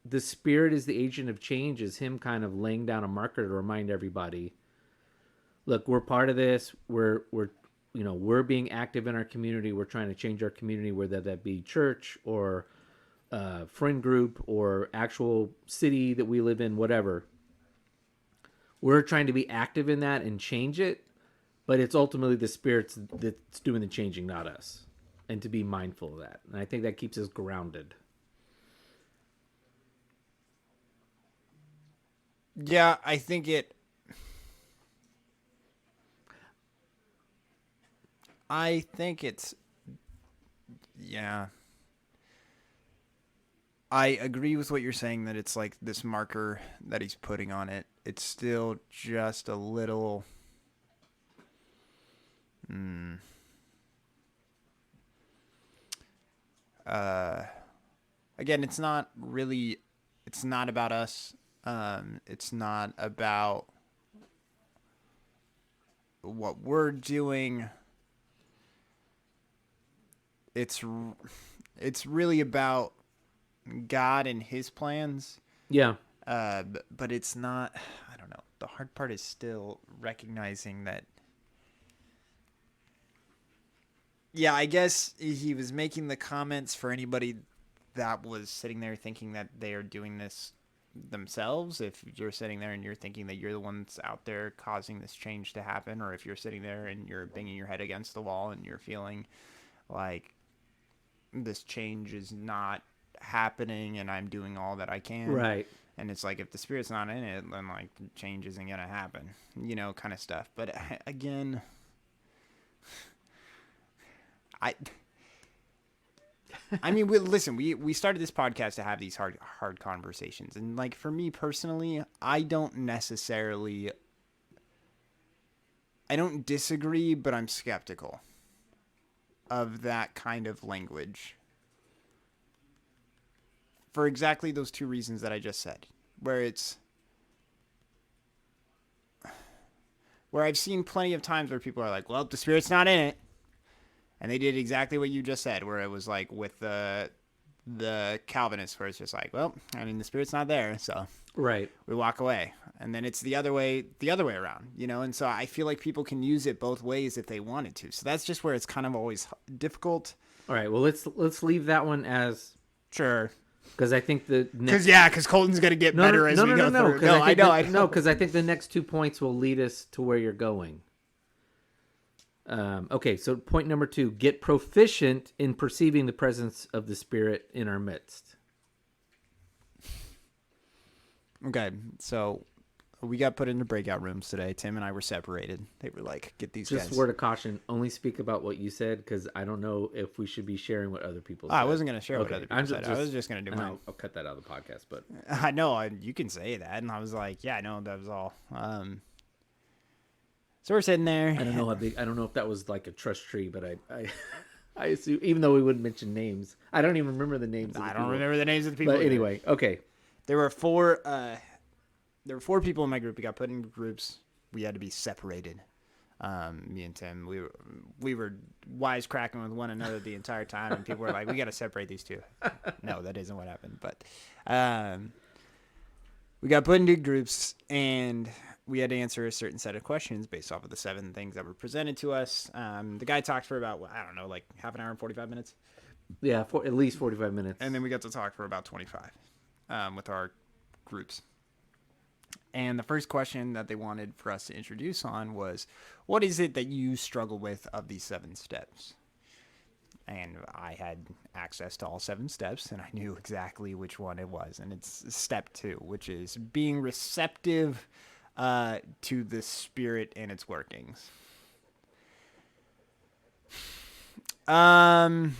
the Spirit is the agent of change, is him kind of laying down a marker to remind everybody, look, we're part of this. We're being active in our community. We're trying to change our community, whether that be church or friend group or actual city that we live in, whatever. We're trying to be active in that and change it, but it's ultimately the Spirit that's doing the changing, not us. And to be mindful of that. And I think that keeps us grounded. Yeah, I think it's yeah. I agree with what you're saying, that it's like this marker that he's putting on it. It's still just a little again, it's not about us. It's not about what we're doing. It's really about God and his plans. Yeah. But it's not, I don't know. The hard part is still recognizing that. Yeah, I guess he was making the comments for anybody that was sitting there thinking that they are doing this themselves. If you're sitting there and you're thinking that you're the ones out there causing this change to happen, or if you're sitting there and you're banging your head against the wall and you're feeling like this change is not happening and I'm doing all that I can. Right. And it's like, if the Spirit's not in it, then like change isn't going to happen, kind of stuff. But again, I mean, listen, we started this podcast to have these hard conversations. And like, for me personally, I don't disagree, but I'm skeptical of that kind of language. For exactly those two reasons that I just said, where I've seen plenty of times where people are like, well, the Spirit's not in it. And they did exactly what you just said, where it was like with the Calvinists, where it's just like, well, I mean, the Spirit's not there, so right, we walk away. And then it's the other way around, And so I feel like people can use it both ways if they wanted to. So that's just where it's kind of always difficult. All right, well, let's leave that one as sure. Because I think because Colton's going to get better as we go through. No, I know. Because I think the next 2 points will lead us to where you're going. Okay, so point number 2, get proficient in perceiving the presence of the Spirit in our midst. Okay, so we got put into breakout rooms today. Tim and I were separated. They were like, get these Just guys. word of caution, only speak about what you said, because I don't know if we should be sharing what other people said. I wasn't going to share what Okay, other people I'm said. I was just going to do and mine. I'll cut that out of the podcast, but I know, you can say that. And I was like, yeah, no, that was all. So we're sitting there. I don't know how big. I don't know if that was like a trust tree, but I assume, even though we wouldn't mention names, I don't even remember the names. Of the I don't people. remember the names of the people. But either. anyway, okay. There were four people in my group. We got put in groups. We had to be separated. Me and Tim, we were wisecracking with one another the entire time, and people were like, "We got to separate these two." No, that isn't what happened. But we got put into groups, and we had to answer a certain set of questions based off of the 7 things that were presented to us. The guy talked for about, I don't know, like half an hour and 45 minutes. Yeah, for at least 45 minutes. And then we got to talk for about 25 with our groups. And the first question that they wanted for us to introduce on was, what is it that you struggle with of these 7 steps? And I had access to all 7 steps, and I knew exactly which one it was. And it's step 2, which is being receptive to the Spirit and its workings. The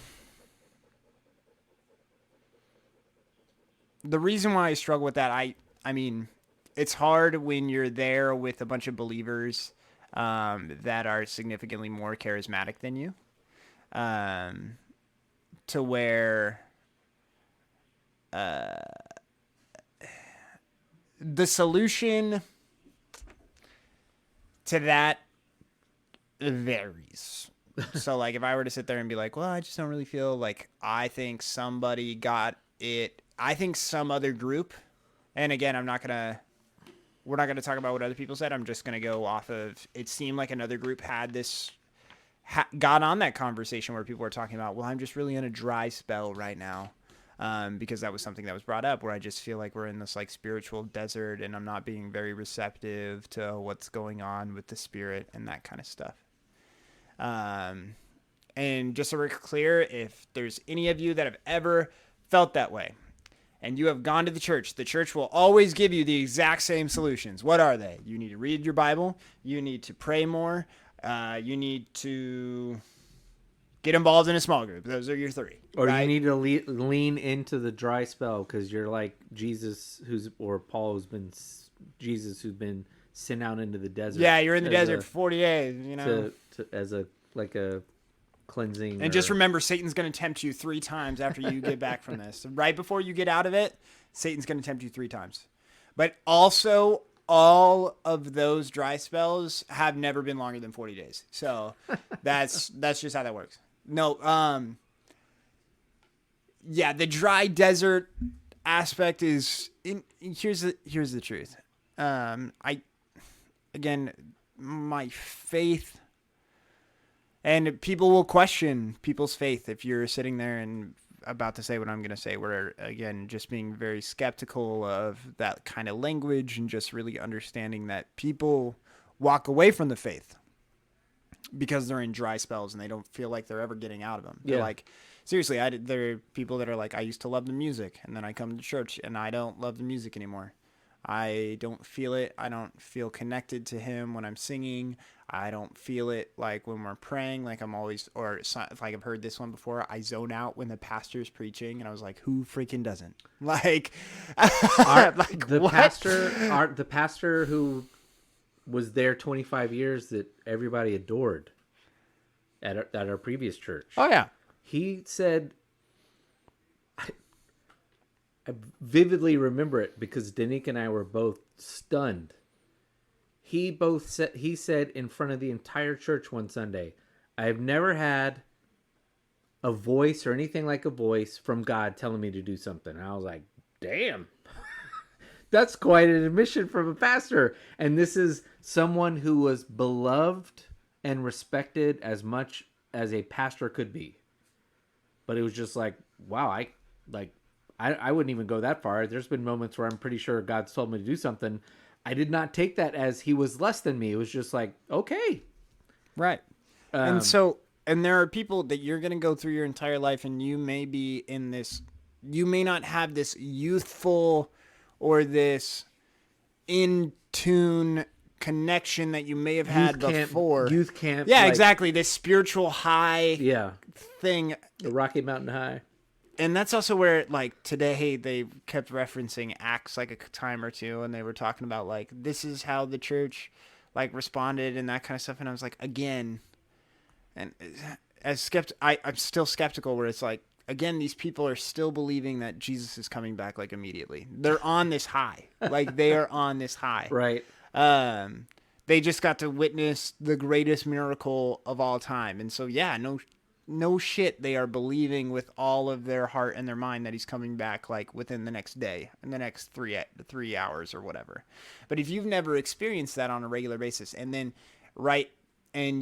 reason why I struggle with that, I mean, it's hard when you're there with a bunch of believers that are significantly more charismatic than you, to where the solution to that varies. So, like, if I were to sit there and be like, well, I just don't really feel like, I think somebody got it. I think some other group, and again, we're not going to talk about what other people said. I'm just going to go off of, it seemed like another group had this, got on that conversation where people were talking about, well, I'm just really in a dry spell right now. Because that was something that was brought up, where I just feel like we're in this like spiritual desert, and I'm not being very receptive to what's going on with the Spirit and that kind of stuff. And just so we're clear, if there's any of you that have ever felt that way, and you have gone to the church will always give you the exact same solutions. What are they? You need to read your Bible. You need to pray more. You need to get involved in a small group. Those are your 3. Or right? you need to lean into the dry spell, because you're like Jesus, who's been sent out into the desert. Yeah, you're in the desert for 40 days, you know. As a cleansing. And just remember, Satan's going to tempt you 3 times after you get back from this. Right before you get out of it, Satan's going to tempt you 3 times. But also, all of those dry spells have never been longer than 40 days. So that's just how that works. No, yeah, the dry desert aspect is here's the truth. My faith, and people will question people's faith if you're sitting there and about to say what I'm going to say, where, again, just being very skeptical of that kind of language, and just really understanding that people walk away from the faith because they're in dry spells and they don't feel like they're ever getting out of them. They're like, seriously, there are people that are like, I used to love the music, and then I come to church and I don't love the music anymore. I don't feel it. I don't feel connected to him when I'm singing. I don't feel it like when we're praying, like I'm always, or like I've heard this one before, I zone out when the pastor's preaching, and I was like, who freaking doesn't? Like, the pastor who was there 25 years that everybody adored at our previous church. Oh yeah. He said, I vividly remember it because Danique and I were both stunned. He said in front of the entire church one Sunday, I have never had a voice or anything like a voice from God telling me to do something. And I was like, damn, that's quite an admission from a pastor. And this is someone who was beloved and respected as much as a pastor could be. But it was just like, wow, I wouldn't even go that far. There's been moments where I'm pretty sure God's told me to do something. I did not take that as he was less than me. It was just like, okay. Right. And there are people that you're going to go through your entire life, and you may be in this, you may not have this youthful or this in tune connection that you may have had before. Youth camp. Yeah, like, exactly. This spiritual high Yeah. thing. The Rocky Mountain High. And that's also where, like, today they kept referencing Acts like a time or two, and they were talking about, like, this is how the church, like, responded and that kind of stuff. And I was like, again, and I'm still skeptical where it's like, again, these people are still believing that Jesus is coming back, like, immediately. They're on this high. Like, they are on this high. Right. They just got to witness the greatest miracle of all time. And so, yeah, no shit, they are believing with all of their heart and their mind that he's coming back, like, within the next day, in the next 3 hours or whatever. But if you've never experienced that on a regular basis, and then, right, and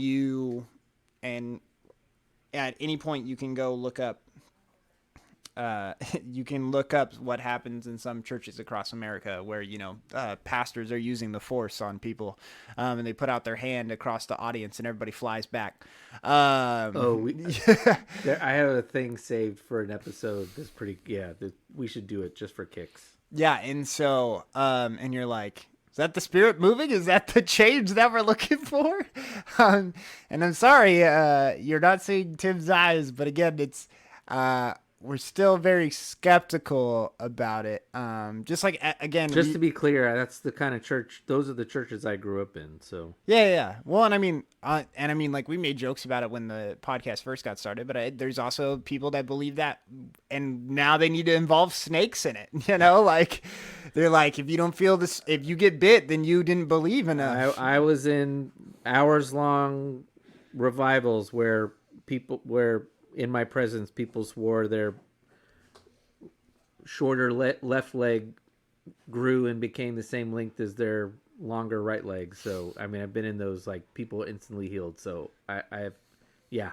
at any point you can go look up, you can look up what happens in some churches across America where, pastors are using the force on people, and they put out their hand across the audience and everybody flies back. I have a thing saved for an episode that's pretty, we should do it just for kicks. Yeah. And so, and you're like, is that the Spirit moving? Is that the change that we're looking for? And I'm sorry, you're not seeing Tim's eyes, but again, it's, we're still very skeptical about it. Just like, again, to be clear, that's the kind of church, those are the churches I grew up in. So yeah. Well, and I mean, like, we made jokes about it when the podcast first got started, but there's also people that believe that, and now they need to involve snakes in it. Like, they're like, if you don't feel this, if you get bit, then you didn't believe enough. I was in hours-long revivals where in my presence, people swore their shorter left leg grew and became the same length as their longer right leg. So, I mean, I've been in those, like, people instantly healed. So I have, yeah.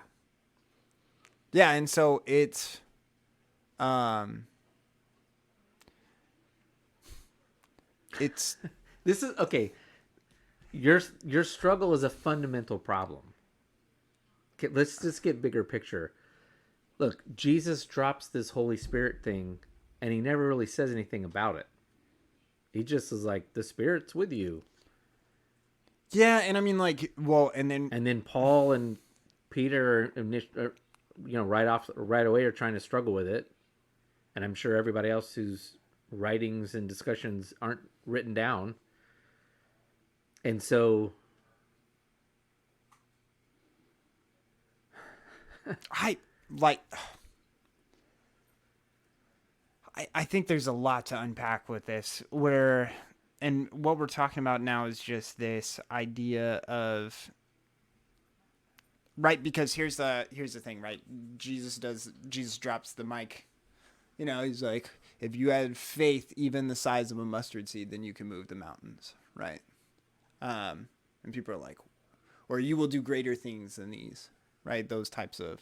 Yeah. And so it's, this is okay. Your struggle is a fundamental problem. Okay, let's just get bigger picture. Look, Jesus drops this Holy Spirit thing, and he never really says anything about it. He just is like, the Spirit's with you. Yeah, and I mean, like, well, and then Paul and Peter, right away are trying to struggle with it, and I'm sure everybody else whose writings and discussions aren't written down, and so I think there's a lot to unpack with this, and what we're talking about now is just this idea of, right, because here's the thing, right? Jesus drops the mic. He's like, if you had faith even the size of a mustard seed, then you can move the mountains, right? And people are like, or you will do greater things than these, right? Those types of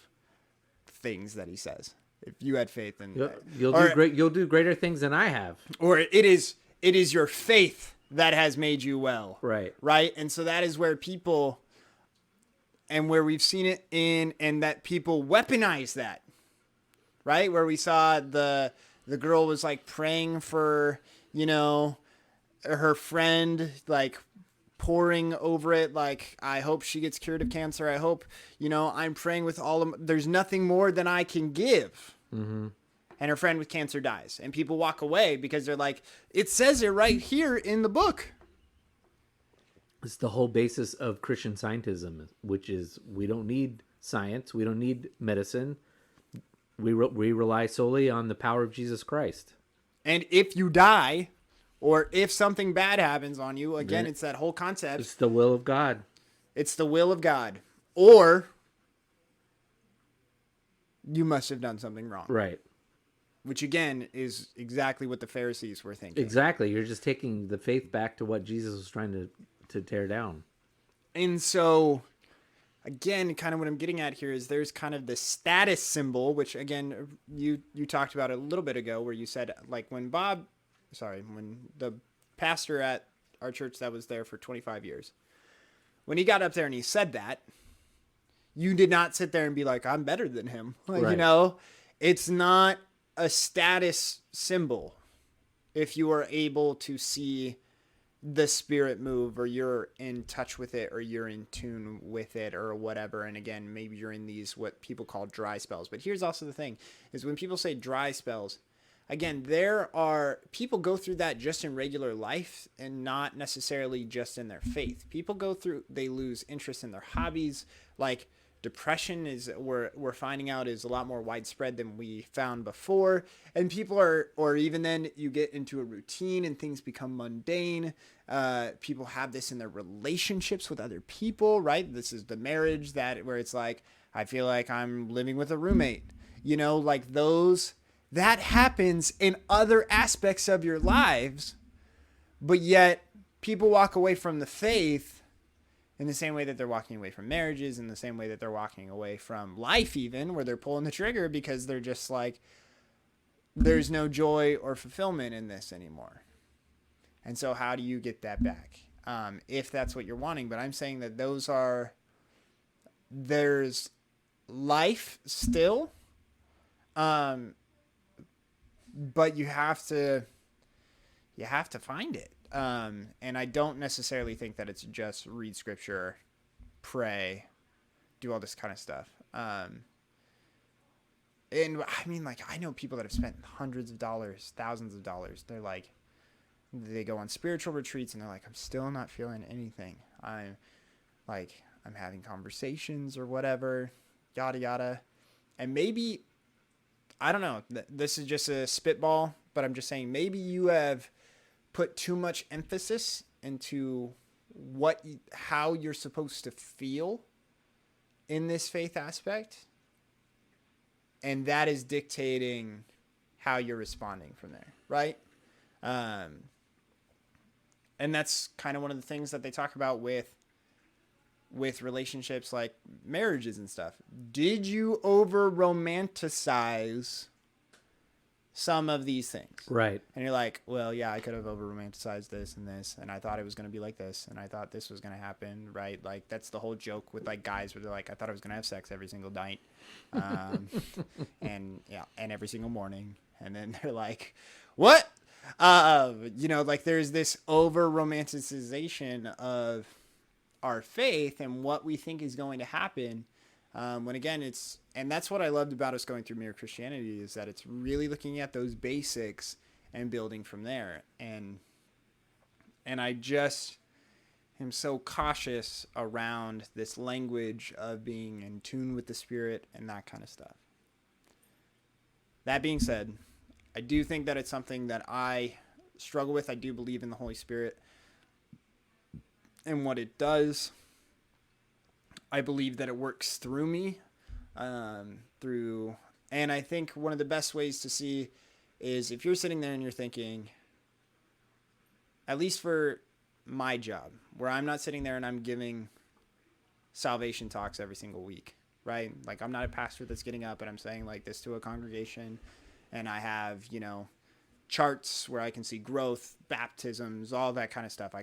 things that he says. If you had faith, then you'll do greater things than I have. Or it is your faith that has made you well. Right. Right. And so that is where people, and where we've seen it and that people weaponize that. Right. Where we saw the girl was, like, praying for, her friend, like, pouring over it, like, I hope she gets cured of cancer. I hope, I'm praying with there's nothing more than I can give. Mm-hmm. And her friend with cancer dies. And people walk away because they're like, it says it right here in the book. It's the whole basis of Christian scientism, which is we don't need science. We don't need medicine. We rely solely on the power of Jesus Christ. And if you die, or if something bad happens on you, again, it's that whole concept. It's the will of God. It's the will of God. Or you must have done something wrong. Right. Which, again, is exactly what the Pharisees were thinking. Exactly. You're just taking the faith back to what Jesus was trying to tear down. And so, again, kind of what I'm getting at here is there's kind of the status symbol, which, again, you talked about a little bit ago, where you said, like, when the pastor at our church that was there for 25 years, when he got up there and he said that, you did not sit there and be like, I'm better than him. Right. It's not a status symbol if you are able to see the spirit move, or you're in touch with it, or you're in tune with it, or whatever. And again, maybe you're in these what people call dry spells. But here's also the thing, is when people say dry spells, again, there are people go through that just in regular life and not necessarily just in their faith. People go through, they lose interest in their hobbies. Like depression is, we're finding out, is a lot more widespread than we found before. And people are, or even then you get into a routine and things become mundane. People have this in their relationships with other people, right? This is the marriage that, where it's like, I feel like I'm living with a roommate, you know, like those, that happens in other aspects of your lives, but yet people walk away from the faith in the same way that they're walking away from marriages, in the same way that they're walking away from life, even where they're pulling the trigger because they're just like, there's no joy or fulfillment in this anymore. And so how do you get that back? If that's what you're wanting. But I'm saying that there's life still, but you have to find it. And I don't necessarily think that it's just read scripture, pray, do all this kind of stuff. And I mean, like, I know people that have spent hundreds of dollars, thousands of dollars. They're like, they go on spiritual retreats and they're like, I'm still not feeling anything. I'm having conversations or whatever, yada, yada. And maybe, I don't know, this is just a spitball, but I'm just saying, maybe you have put too much emphasis into how you're supposed to feel in this faith aspect. And that is dictating how you're responding from there. Right. And that's kind of one of the things that they talk about with relationships, like marriages and stuff. Did you over romanticize some of these things? Right. And you're like, well, yeah, I could have over romanticized this, and I thought it was going to be like this, and I thought this was going to happen, right? Like, that's the whole joke with like guys where they're like, I thought I was going to have sex every single night. And yeah, and every single morning. And then they're like, what? Like there's this over romanticization of our faith and what we think is going to happen. When again, and that's what I loved about us going through Mere Christianity, is that it's really looking at those basics and building from there. And I just am so cautious around this language of being in tune with the Spirit and that kind of stuff. That being said, I do think that it's something that I struggle with. I do believe in the Holy Spirit and what it does. I believe that it works through me, and I think one of the best ways to see is if you're sitting there and you're thinking, at least for my job, where I'm not sitting there and I'm giving salvation talks every single week, right? Like, I'm not a pastor that's getting up and I'm saying like this to a congregation, and I have, charts where I can see growth, baptisms, all that kind of stuff. I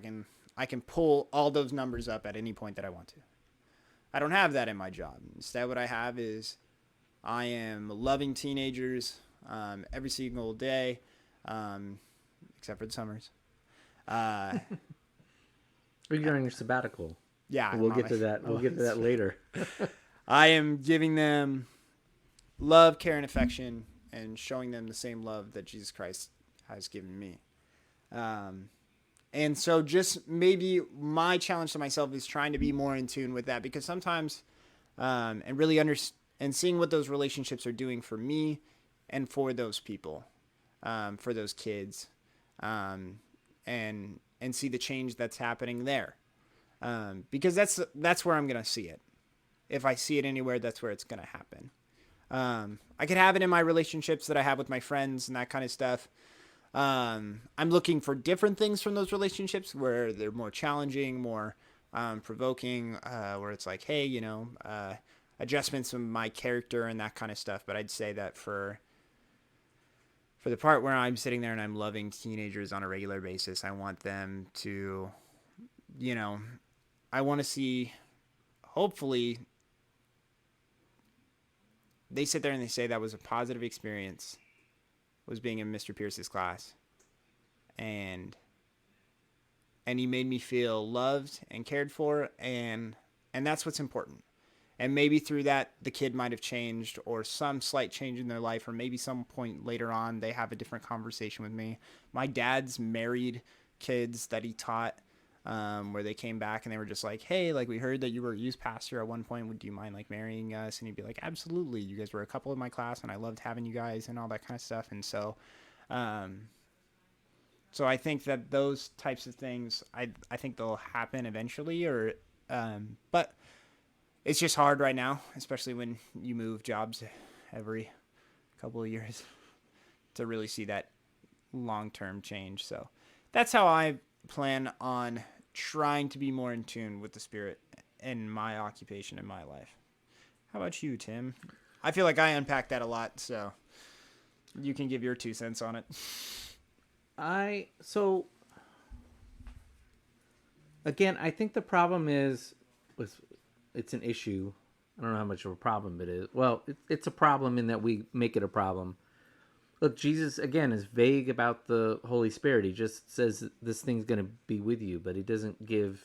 can pull all those numbers up at any point that I want to. I don't have that in my job. Instead, what I have is I am loving teenagers every single day, except for the summers. You're on your sabbatical. Yeah. We'll get to that. We'll get to that later. I am giving them love, care, and affection, and showing them the same love that Jesus Christ has given me. And so just maybe my challenge to myself is trying to be more in tune with that, because sometimes, and really and seeing what those relationships are doing for me and for those people, for those kids, and see the change that's happening there. Because that's where I'm going to see it. If I see it anywhere, that's where it's going to happen. I could have it in my relationships that I have with my friends and that kind of stuff. I'm looking for different things from those relationships where they're more challenging, more provoking, where it's like, hey, adjustments of my character and that kind of stuff. But I'd say that for the part where I'm sitting there and I'm loving teenagers on a regular basis, I want them to, I want to see, hopefully, they sit there and they say that was a positive experience, was being in Mr. Pierce's class. And and he made me feel loved and cared for, and that's what's important. And maybe through that, the kid might have changed, or some slight change in their life, or maybe some point later on they have a different conversation with me. My dad's married kids that he taught, where they came back and they were just like, hey, like, we heard that you were a youth pastor at one point. Would you mind like marrying us? And he'd be like, absolutely. You guys were a couple in my class and I loved having you guys and all that kind of stuff. And so, so I think that those types of things, I think they'll happen eventually, but it's just hard right now, especially when you move jobs every couple of years, to really see that long-term change. So that's how I plan on trying to be more in tune with the Spirit in my occupation in my life. How about you, Tim? I feel like I unpacked that a lot, so you can give your 2 cents on it. Again, I think the problem is it's an issue. I don't know how much of a problem it is. Well, it's a problem in that we make it a problem. Look, Jesus, again, is vague about the Holy Spirit. He just says this thing's going to be with you, but he doesn't give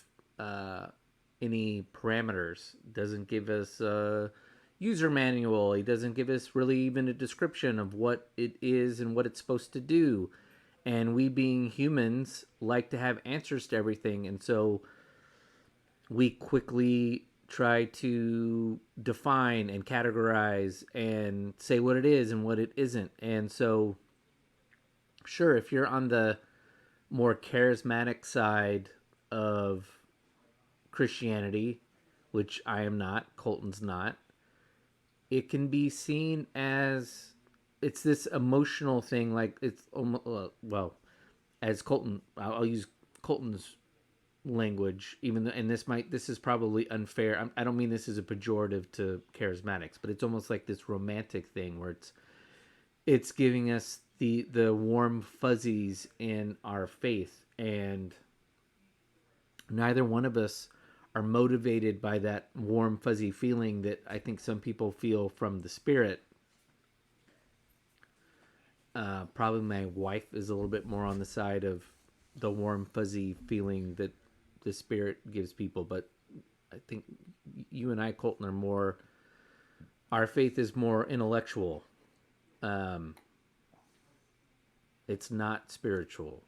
any parameters. Doesn't give us a user manual. He doesn't give us really even a description of what it is and what it's supposed to do. And we, being humans, like to have answers to everything. And so we quickly try to define and categorize and say what it is and what it isn't. And so, sure, if you're on the more charismatic side of Christianity, which I am not, Colton's not, it can be seen as it's this emotional thing. Like, it's well, as Colton, I'll use Colton's language, even though, and this is probably unfair. I don't mean this as a pejorative to charismatics, but it's almost like this romantic thing where it's giving us the warm fuzzies in our faith, and neither one of us are motivated by that warm fuzzy feeling that I think some people feel from the Spirit. Probably my wife is a little bit more on the side of the warm fuzzy feeling that the Spirit gives people, but I think you and I, Colton, are more, our faith is more intellectual. It's not spiritual.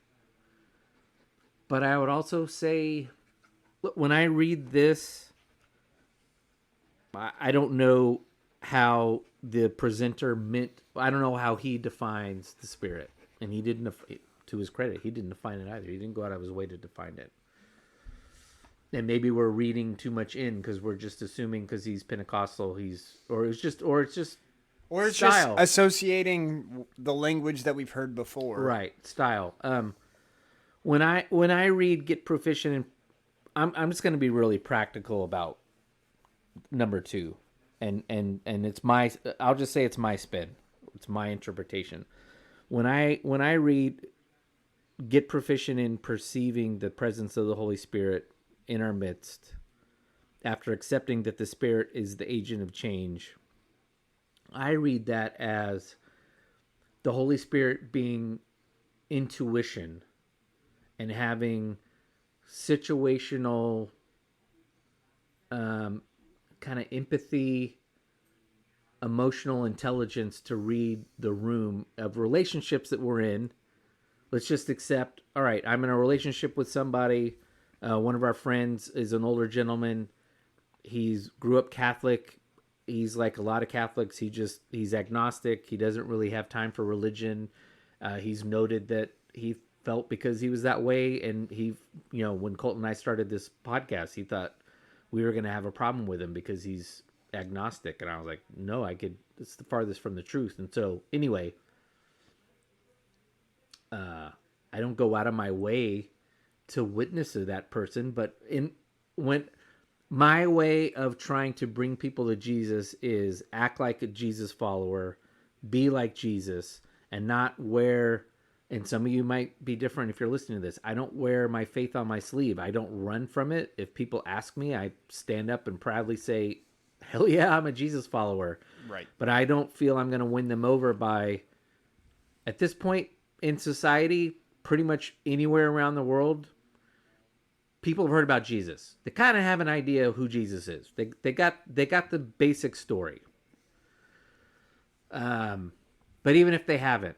But I would also say, when I read this, I don't know how the presenter I don't know how he defines the Spirit. And he didn't, to his credit, he didn't define it either. He didn't go out of his way to define it. And maybe we're reading too much in because we're just assuming because he's Pentecostal, or it's just style. Just associating the language that we've heard before. Right, style. When I read get proficient in, I'm just going to be really practical about number 2, and it's I'll just say it's my spin, it's my interpretation. When I read get proficient in perceiving the presence of the Holy Spirit in our midst, after accepting that the Spirit is the agent of change, I read that as the Holy Spirit being intuition and having situational kind of empathy, emotional intelligence to read the room of relationships that we're in. Let's just accept, all right, I'm in a relationship with somebody. One of our friends is an older gentleman. He's grew up Catholic. He's like a lot of Catholics. He's agnostic. He doesn't really have time for religion. He's noted that he felt because he was that way. And he, when Colton and I started this podcast, he thought we were going to have a problem with him because he's agnostic. And I was like, no, it's the farthest from the truth. And so anyway, I don't go out of my way to witness to that person, but when my way of trying to bring people to Jesus is act like a Jesus follower, be like Jesus, and not wear, and some of you might be different if you're listening to this, I don't wear my faith on my sleeve. I don't run from it. If people ask me, I stand up and proudly say, hell yeah, I'm a Jesus follower. Right. But I don't feel I'm going to win them over by, at this point in society, pretty much anywhere around the world, people have heard about Jesus. They kind of have an idea of who Jesus is. They got the basic story. But even if they haven't,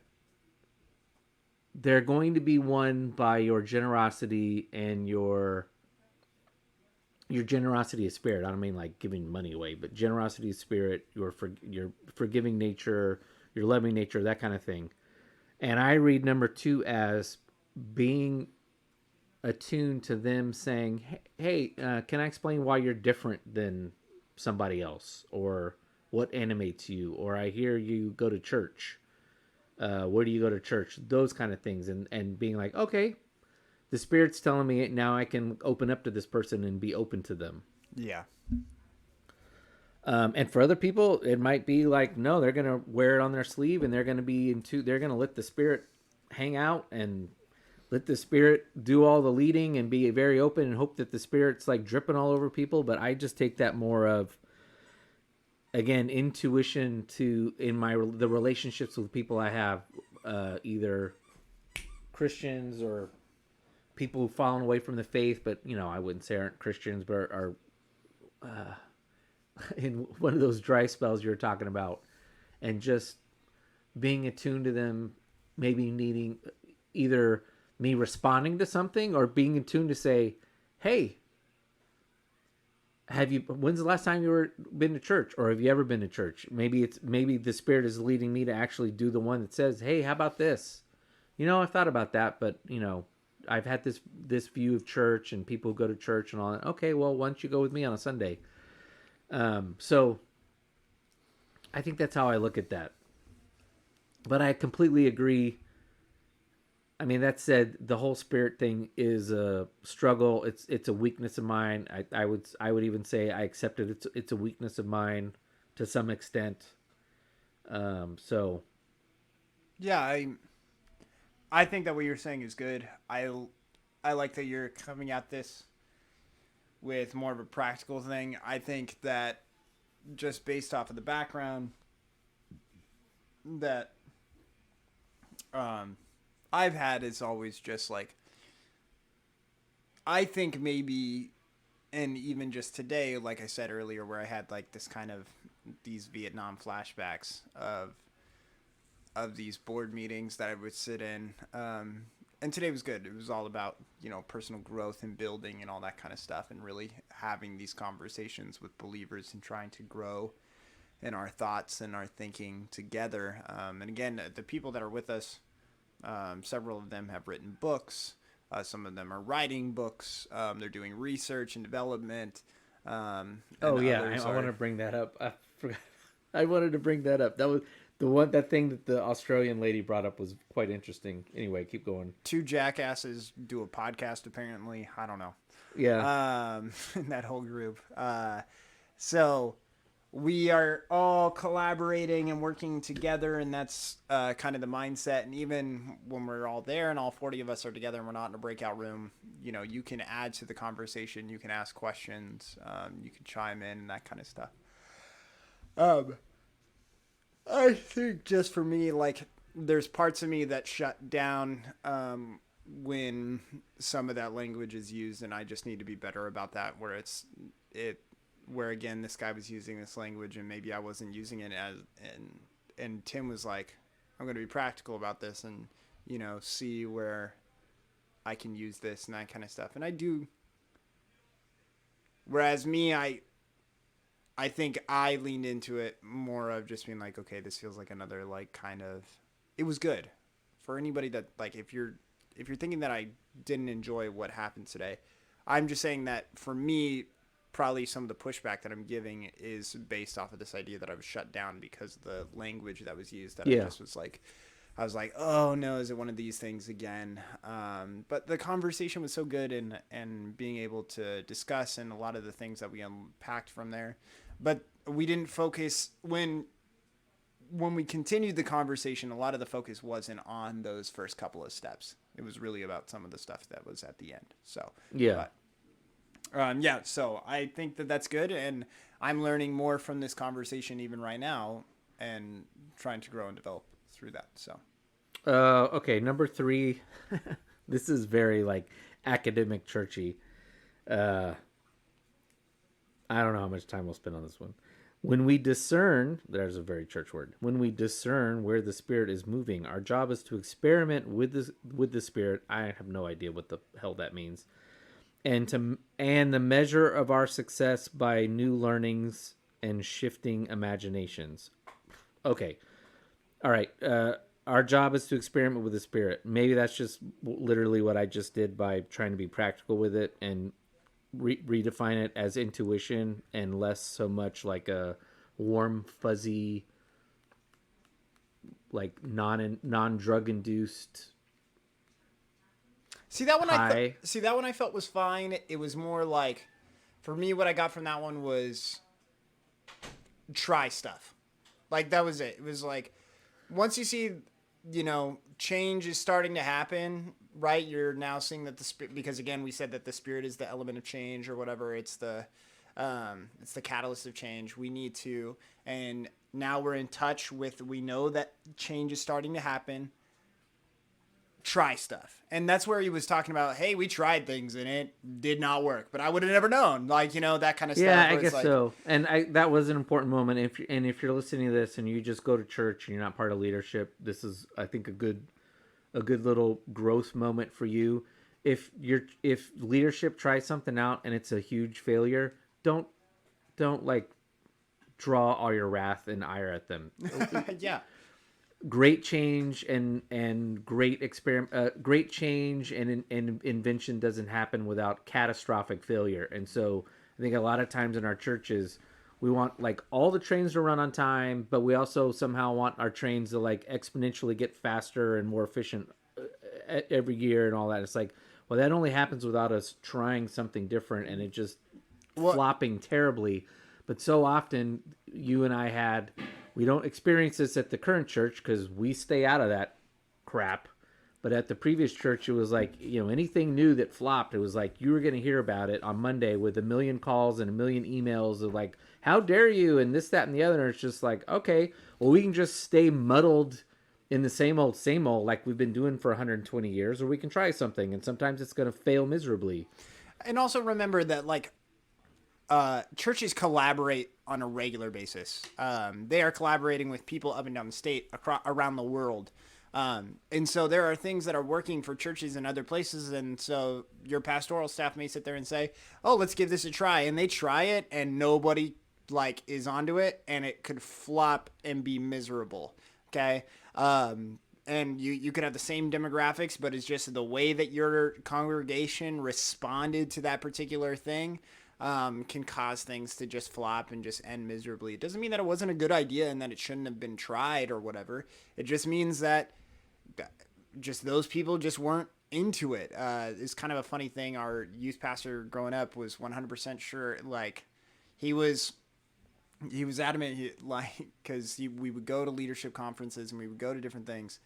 they're going to be won by your generosity and your generosity of spirit. I don't mean like giving money away, but generosity of spirit, your forgiving nature, your loving nature, that kind of thing. And I read number 2 as being attuned to them saying, hey, can I explain why you're different than somebody else, or what animates you, or I hear you go to church. Where do you go to church? Those kind of things. And being like, okay, the Spirit's telling me it, now I can open up to this person and be open to them. Yeah. And for other people, it might be like, no, they're going to wear it on their sleeve, and they're going to be they're going to let the Spirit hang out and let the Spirit do all the leading and be very open and hope that the Spirit's like dripping all over people. But I just take that more of, again, intuition the relationships with people I have, either Christians or people who've fallen away from the faith, but I wouldn't say aren't Christians, but are in one of those dry spells you're talking about, and just being attuned to them, maybe needing either me responding to something or being attuned to say, hey, when's the last time you been to church, or have you ever been to church? Maybe the Spirit is leading me to actually do the one that says, hey, how about this? I thought about that, but I've had this view of church and people who go to church and all that. Okay, well, why don't you go with me on a Sunday? So I think that's how I look at that. But I completely agree. I mean, that said, the whole Spirit thing is a struggle. It's a weakness of mine. I would even say I accept it. It's a weakness of mine to some extent. So Yeah, I think that what you're saying is good. I like that you're coming at this with more of a practical thing. I think that just based off of the background that I've had is always just like, I think maybe, and even just today, like I said earlier, where I had like this kind of these Vietnam flashbacks of these board meetings that I would sit in. And today was good. It was all about, personal growth and building and all that kind of stuff, and really having these conversations with believers and trying to grow in our thoughts and our thinking together. And again, the people that are with us, several of them have written books. Some of them are writing books. They're doing research and development. I want to bring that up. I forgot. I wanted to bring that up. That was that thing that the Australian lady brought up was quite interesting. Anyway, keep going. 2 jackasses do a podcast, apparently. I don't know. Yeah. In that whole group. So we are all collaborating and working together, and that's kind of the mindset. And even when we're all there and all 40 of us are together and we're not in a breakout room, you can add to the conversation. You can ask questions. You can chime in and that kind of stuff. I think just for me, like, there's parts of me that shut down when some of that language is used, and I just need to be better about that, where again, this guy was using this language and maybe I wasn't using it and Tim was like, I'm going to be practical about this and, see where I can use this and that kind of stuff. And I do. Whereas me, I think I leaned into it more of just being like, okay, this feels like another, like, kind of, it was good for anybody that, like, if you're thinking that I didn't enjoy what happened today, I'm just saying that for me, probably some of the pushback that I'm giving is based off of this idea that I was shut down because of the language that was used, that I just was like, I was like, oh no, is it one of these things again? But the conversation was so good and being able to discuss and a lot of the things that we unpacked from there. But we didn't focus when we continued the conversation. A lot of the focus wasn't on those first couple of steps. It was really about some of the stuff that was at the end. So yeah. So I think that that's good, and I'm learning more from this conversation even right now, and trying to grow and develop through that. So, okay, number 3. This is very like academic churchy. I don't know how much time we'll spend on this one. When we discern, there's a very church word. When we discern where the Spirit is moving, our job is to experiment with the Spirit. I have no idea what the hell that means. And the measure of our success by new learnings and shifting imaginations. Okay. All right. Our job is to experiment with the Spirit. Maybe that's just literally what I just did by trying to be practical with it and redefine it as intuition and less so much like a warm, fuzzy, like non-drug induced. See that one high. I felt was fine. It was more like, for me, what I got from that one was try stuff. Like, that was it. It was like, once you see, change is starting to happen, right? You're now seeing that the Spirit, because again, we said that the Spirit is the element of change or whatever. It's the catalyst of change. We need to, and now we're in touch with, we know that change is starting to happen. Try stuff. And that's where he was talking about, hey, we tried things and it did not work, but I would have never known, that kind of stuff. Yeah, I guess so. And that was an important moment. If you're listening to this and you just go to church and you're not part of leadership, this is, I think, a good little growth moment for you. If leadership tries something out and it's a huge failure, don't like draw all your wrath and ire at them. Yeah. Great change and great great change and invention doesn't happen without catastrophic failure. And so I think a lot of times in our churches, we want like all the trains to run on time, but we also somehow want our trains to like exponentially get faster and more efficient every year and all that. It's like, well, that only happens without us trying something different and it just flopping terribly. But so often you and I we don't experience this at the current church because we stay out of that crap. But at the previous church, it was like, anything new that flopped, it was like you were going to hear about it on Monday with 1 million calls and 1 million emails of like, how dare you, and this, that, and the other. And it's just like, okay, well, we can just stay muddled in the same old like we've been doing for 120 years, or we can try something. And sometimes it's going to fail miserably. And also remember that, churches collaborate on a regular basis. They are collaborating with people up and down the state, around the world. And so there are things that are working for churches in other places. And so your pastoral staff may sit there and say, oh, let's give this a try. And they try it and nobody is onto it, and it could flop and be miserable. Okay. And you could have the same demographics, but it's just the way that your congregation responded to that particular thing can cause things to just flop and just end miserably. It doesn't mean that it wasn't a good idea and that it shouldn't have been tried or whatever. It just means that just those people just weren't into it. It's kind of a funny thing. Our youth pastor growing up was 100% sure, he was adamant, because we would go to leadership conferences and we would go to different things.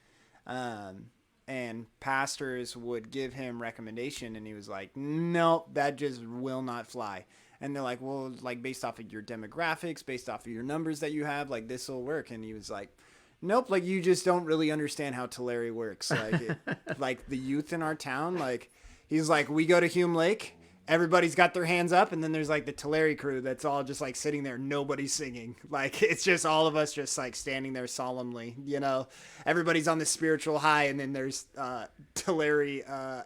And pastors would give him recommendation, and he was like, nope, that just will not fly. And they're like, well, based off of your demographics, based off of your numbers that you have, this will work. And he was like, nope, you just don't really understand how Tulare works. The youth in our town, he's like, we go to Hume Lake, everybody's got their hands up, and then there's the Tulare crew that's all just sitting there, nobody's singing. It's just all of us just standing there solemnly, everybody's on the spiritual high, and then there's Tulare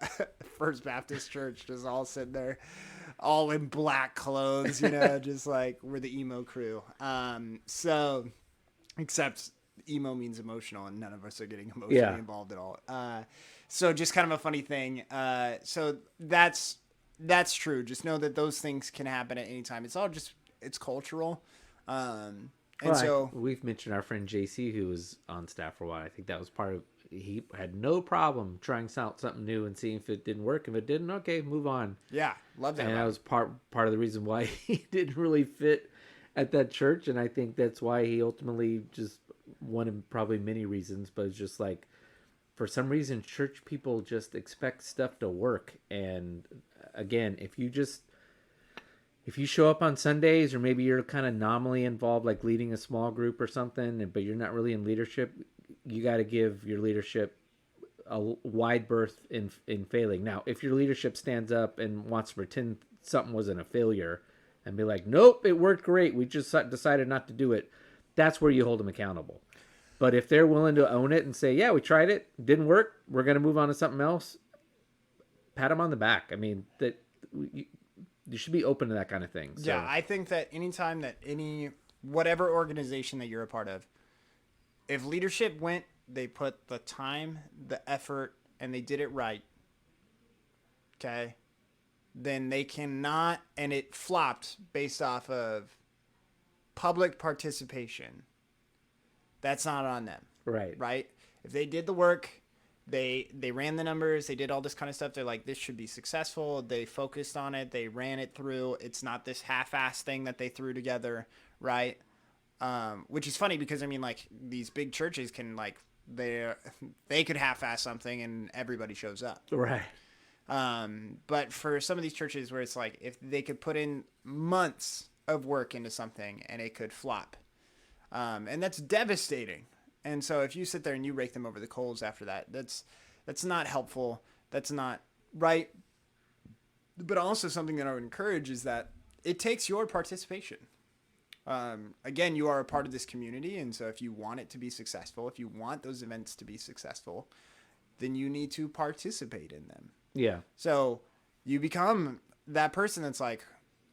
First Baptist Church just all sitting there all in black clothes, just we're the emo crew. So except emo means emotional, and none of us are getting emotionally involved at all. So just kind of a funny thing. So that's true. Just know that those things can happen at any time. It's all it's cultural. We've mentioned our friend JC, who was on staff for a while. I think that was part of, he had no problem trying out something new and seeing if it didn't work. If it didn't, okay, move on. Yeah. Love that. And that was part of the reason why he didn't really fit at that church. And I think that's why he ultimately just, one of probably many reasons, but it's just for some reason, church people just expect stuff to work. And again, if you show up on Sundays, or maybe you're kind of nominally involved, leading a small group or something, but you're not really in leadership, you got to give your leadership a wide berth in failing. Now, if your leadership stands up and wants to pretend something wasn't a failure and be like, nope, it worked great, we just decided not to do it, that's where you hold them accountable. But if they're willing to own it and say, yeah, we tried it, didn't work, we're going to move on to something else, pat them on the back. I mean, that you should be open to that kind of thing. So. Yeah, I think that anytime that whatever organization that you're a part of, if leadership went, they put the time, the effort, and they did it right, okay, then they cannot, and it flopped based off of public participation, that's not on them. Right? If they did the work, they ran the numbers, they did all this kind of stuff, they're like, this should be successful, they focused on it, they ran it through, it's not this half-ass thing that they threw together, right? Which is funny because, I mean, like, these big churches can, like, they could half-ass something and everybody shows up. Right. But for some of these churches where it's like, if they could put in months of work into something and it could flop, and that's devastating. And so if you sit there and you rake them over the coals after that, that's not helpful. That's not right. But also something that I would encourage is that it takes your participation. Again, you are a part of this community. And so if you want it to be successful, if you want those events to be successful, then you need to participate in them. Yeah. So you become that person that's like,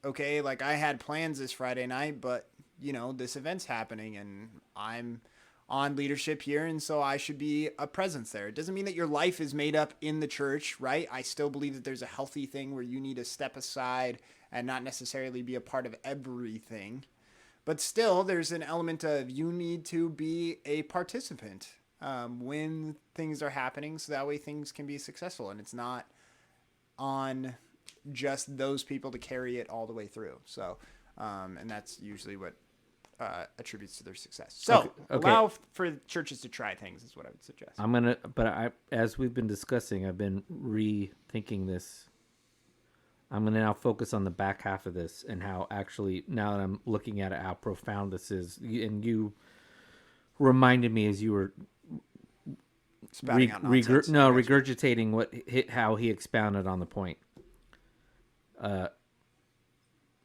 okay, like I had plans this Friday night, but you know, this event's happening and I'm on leadership here, and so I should be a presence there. It doesn't mean that your life is made up in the church, right? I still believe that there's a healthy thing where you need to step aside and not necessarily be a part of everything. But still, there's an element of you need to be a participant when things are happening, so that way things can be successful. And it's not on just those people to carry it all the way through. So, and that's usually what attributes to their success. So allow for churches to try things is what I would suggest. As we've been discussing, I've been rethinking this. I'm going to now focus on the back half of this and how actually, now that I'm looking at it, how profound this is. And you reminded me as you were regurgitating how he expounded on the point.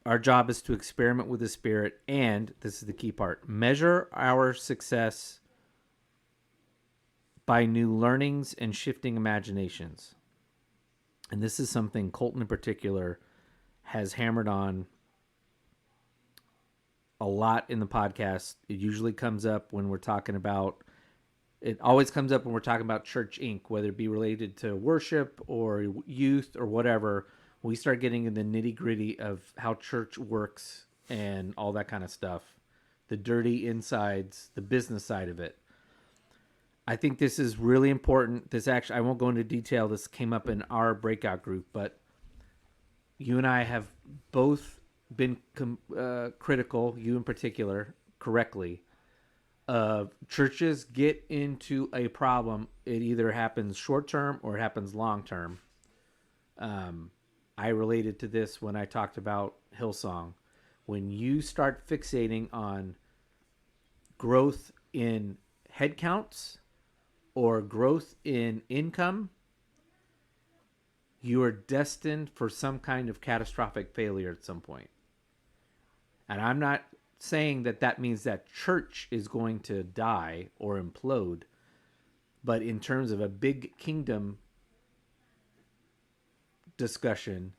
Our job is to experiment with the Spirit, and this is the key part, measure our success by new learnings and shifting imaginations. And this is something Colton in particular has hammered on a lot in the podcast. It usually comes up when we're talking about, it always comes up when we're talking about Church Inc., whether it be related to worship or youth or whatever. We start getting in the nitty-gritty of how church works and all that kind of stuff, the dirty insides, the business side of it. I think this is really important. This actually, I won't go into detail. This came up in our breakout group, but you and I have both been critical, you in particular, correctly, of churches get into a problem. It either happens short-term or it happens long-term. I related to this when I talked about Hillsong. When you start fixating on growth in headcounts or growth in income, you are destined for some kind of catastrophic failure at some point. And I'm not saying that that means that church is going to die or implode, but in terms of a big kingdom discussion,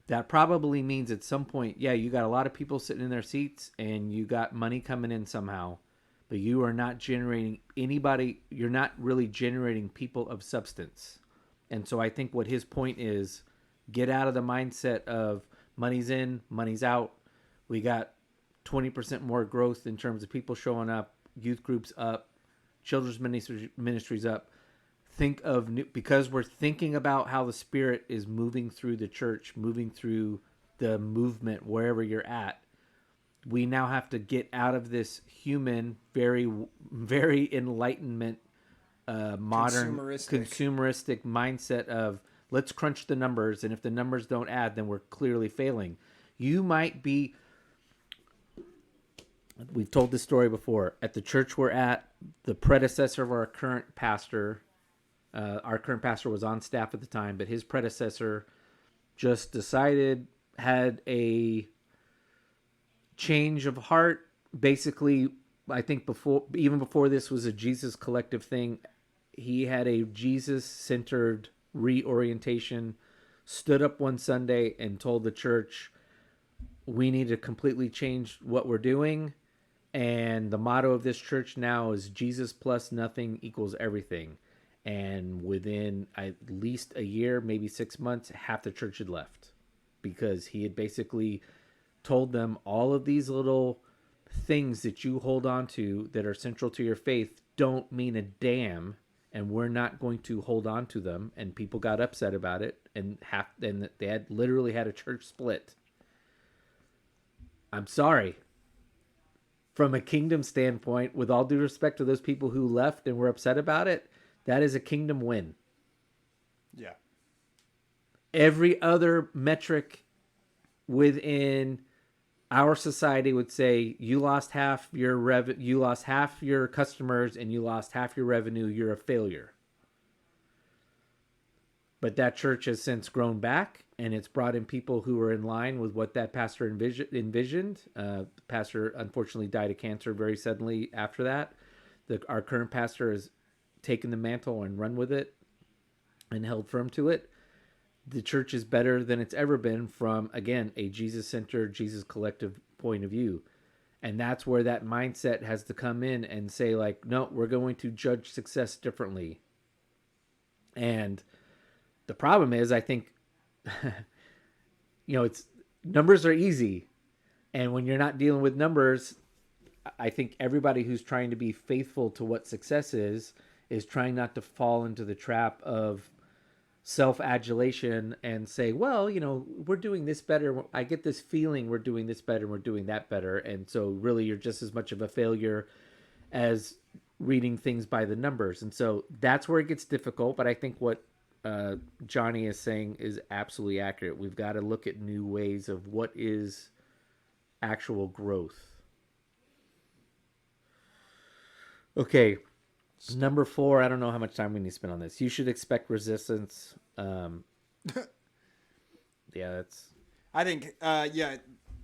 that probably means at some point, yeah, you got a lot of people sitting in their seats and you got money coming in somehow, but you are not generating anybody, you're not really generating people of substance. And so I think what his point is, get out of the mindset of money's in, money's out. We got 20% more growth in terms of people showing up, youth groups up, children's ministries up. Think of new, because we're thinking about how the Spirit is moving through the church, moving through the movement, wherever you're at. We now have to get out of this human, very, very enlightenment, modern, consumeristic mindset of let's crunch the numbers, and if the numbers don't add, then we're clearly failing. You might be. We've told this story before. At the church we're at, the predecessor of our current pastor. Our current pastor was on staff at the time, but his predecessor just decided, had a change of heart. Basically, I think even before this was a Jesus collective thing, he had a Jesus-centered reorientation, stood up one Sunday and told the church, we need to completely change what we're doing. And the motto of this church now is Jesus plus nothing equals everything. And within at least a year, maybe 6 months, half the church had left, because he had basically told them all of these little things that you hold on to that are central to your faith don't mean a damn, and we're not going to hold on to them. And people got upset about it, and they had literally had a church split. I'm sorry. From a kingdom standpoint, with all due respect to those people who left and were upset about it, that is a kingdom win. Yeah. Every other metric within our society would say you lost half your you lost half your customers, and you lost half your revenue. You're a failure. But that church has since grown back, and it's brought in people who are in line with what that pastor envisioned. The pastor unfortunately died of cancer very suddenly after that. Our current pastor has taken the mantle and run with it and held firm to it. The church is better than it's ever been from, again, a Jesus-centered, Jesus collective point of view. And that's where that mindset has to come in and say, like, no, we're going to judge success differently. And the problem is, I think, it's numbers are easy. And when you're not dealing with numbers, I think everybody who's trying to be faithful to what success is trying not to fall into the trap of self-adulation and say, well, we're doing this better. I get this feeling we're doing this better, we're doing that better. And so really you're just as much of a failure as reading things by the numbers. And so that's where it gets difficult. But I think what Johnny is saying is absolutely accurate. We've got to look at new ways of what is actual growth. Okay. Number 4, I don't know how much time we need to spend on this. You should expect resistance. Yeah, that's... I think,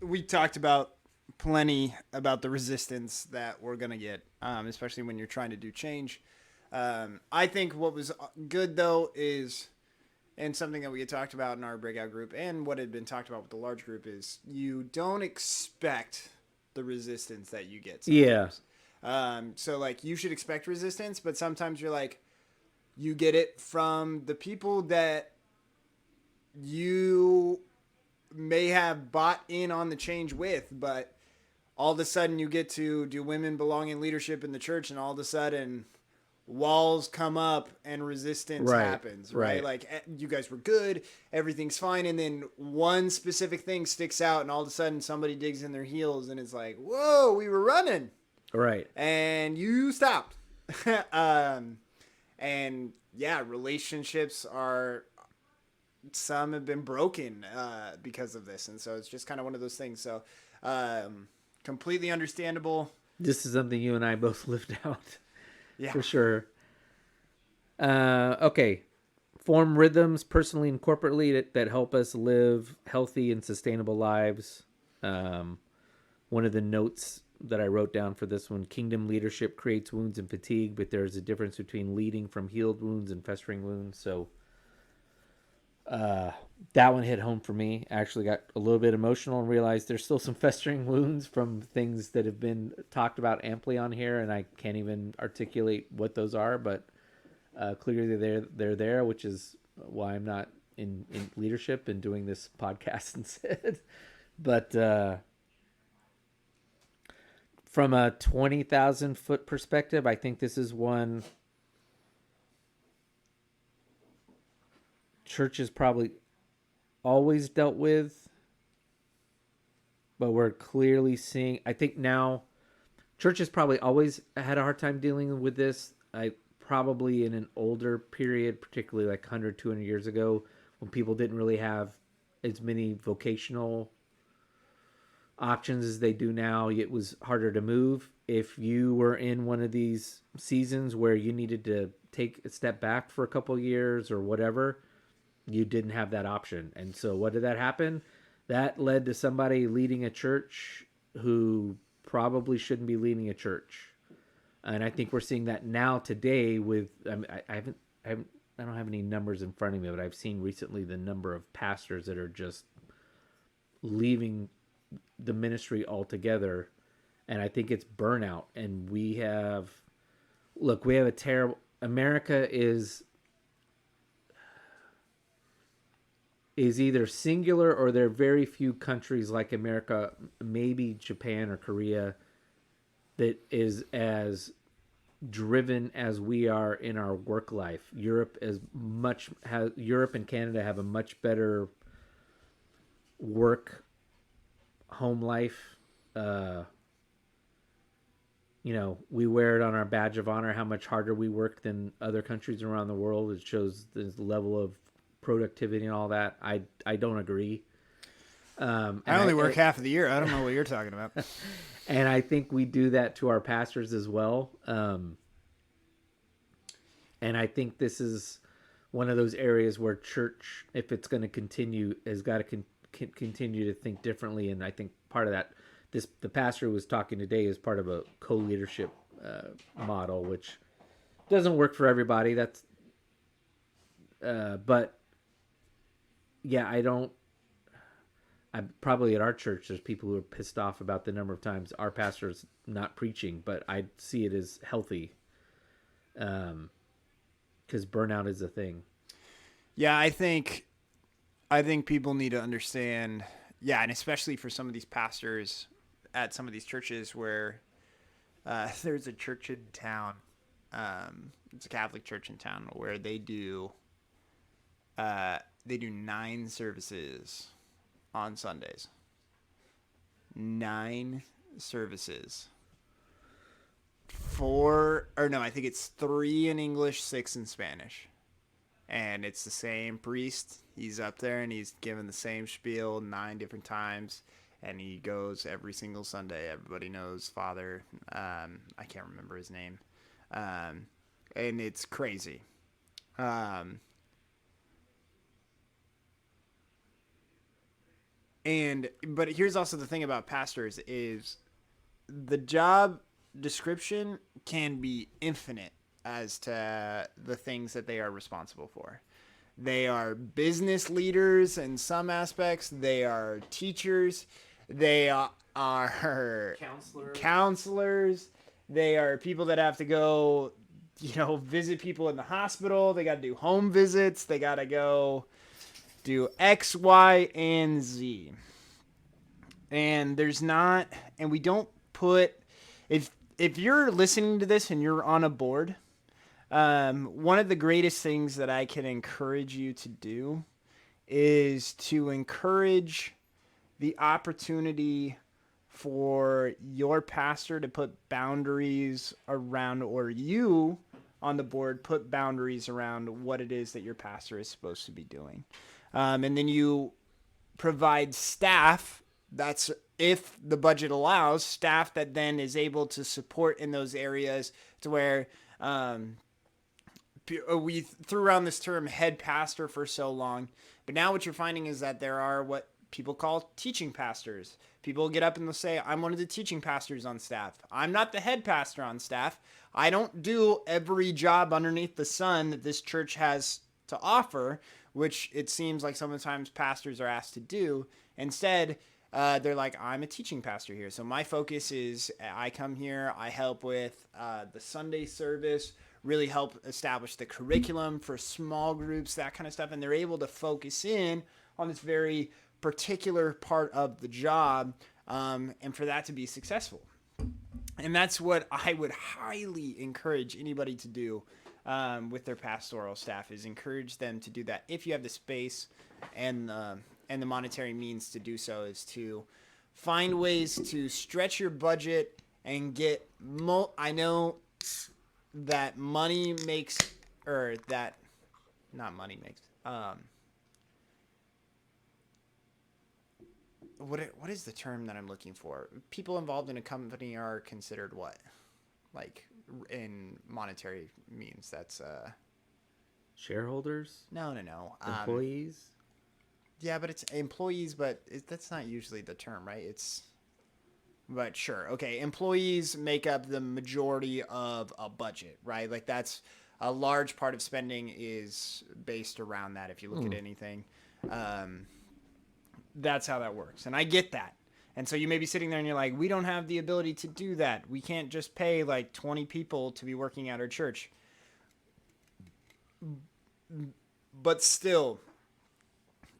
we talked about plenty about the resistance that we're going to get, especially when you're trying to do change. I think what was good, though, is, and something that we had talked about in our breakout group and what had been talked about with the large group, is you don't expect the resistance that you get sometimes. Yeah. So like you should expect resistance, but sometimes you're like, you get it from the people that you may have bought in on the change with, but all of a sudden you get to do women belong in leadership in the church, and all of a sudden walls come up and resistance happens, right? Like you guys were good, everything's fine, and then one specific thing sticks out, and all of a sudden somebody digs in their heels, and it's like, whoa, we were running. Right. And you stopped. And yeah, relationships some have been broken because of this. And so it's just kind of one of those things. So completely understandable. This is something you and I both lived out. Yeah. For sure. Okay. Form rhythms personally and corporately that help us live healthy and sustainable lives. One of the notes that I wrote down for this one: kingdom leadership creates wounds and fatigue, but there's a difference between leading from healed wounds and festering wounds. So that one hit home for me. I actually got a little bit emotional and realized there's still some festering wounds from things that have been talked about amply on here, and I can't even articulate what those are, but clearly they're there, which is why I'm not in leadership and doing this podcast instead. But from a 20,000 foot perspective, I think this is one church has probably always dealt with, but we're clearly seeing, I think now church has probably always had a hard time dealing with this. Probably in an older period, particularly like 100, 200 years ago, when people didn't really have as many vocational options as they do now. It was harder to move. If you were in one of these seasons where you needed to take a step back for a couple of years or whatever, You didn't have that option. And so what did that happen? That led to somebody leading a church who probably shouldn't be leading a church. And I think we're seeing that now today with, I mean, I don't have any numbers in front of me, but I've seen recently the number of pastors that are just leaving the ministry altogether. And I think it's burnout. And we have a terrible, America is either singular, or there are very few countries like America, maybe Japan or Korea, that is as driven as we are in our work life. Europe and Canada have a much better work home life. We wear it on our badge of honor how much harder we work than other countries around the world. It shows the level of productivity and all that. I don't agree. I only work half of the year. I don't know what you're talking about. And I think we do that to our pastors as well. And I think this is one of those areas where church, if it's going to continue, has got to continue to think differently. And I think part of that, the pastor who was talking today is part of a co-leadership model, which doesn't work for everybody. But yeah, I'm probably at our church, there's people who are pissed off about the number of times our pastor's not preaching, but I see it as healthy. Because burnout is a thing. Yeah, I think people need to understand. Yeah, and especially for some of these pastors at some of these churches where there's a church in town. It's a Catholic church in town where they do 9 services on Sundays. 9 services. I think it's 3 in English, 6 in Spanish. And it's the same priest. He's up there and he's given the same spiel 9 different times. And he goes every single Sunday. Everybody knows Father. I can't remember his name. And it's crazy. But here's also the thing about pastors is the job description can be infinite as to the things that they are responsible for. They are business leaders in some aspects. They are teachers. They are counselors. They are people that have to go, visit people in the hospital. They got to do home visits. They got to go do X, Y, and Z. And we don't put, if you're listening to this and you're on a board, one of the greatest things that I can encourage you to do is to encourage the opportunity for your pastor to put boundaries around, or you on the board put boundaries around what it is that your pastor is supposed to be doing. And then you provide staff, that's if the budget allows, staff that then is able to support in those areas to where we threw around this term head pastor for so long. But now what you're finding is that there are what people call teaching pastors. People get up and they'll say, I'm one of the teaching pastors on staff. I'm not the head pastor on staff. I don't do every job underneath the sun that this church has to offer, which it seems like sometimes pastors are asked to do. Instead, they're like, I'm a teaching pastor here. So my focus is I come here, I help with the Sunday service, really help establish the curriculum for small groups, that kind of stuff. And they're able to focus in on this very particular part of the job, and for that to be successful. And that's what I would highly encourage anybody to do with their pastoral staff, is encourage them to do that. If you have the space and the monetary means to do so, is to find ways to stretch your budget and get I know that money makes, or that not money makes, what is the term that I'm looking for? People involved in a company are considered what? Like in monetary means, that's Shareholders? No. Employees? Yeah, but it's employees, but that's not usually the term, right? But sure. Okay. Employees make up the majority of a budget, right? Like that's a large part of spending is based around that. If you look at anything, that's how that works. And I get that. And so you may be sitting there and you're like, we don't have the ability to do that. We can't just pay like 20 people to be working at our church. But still,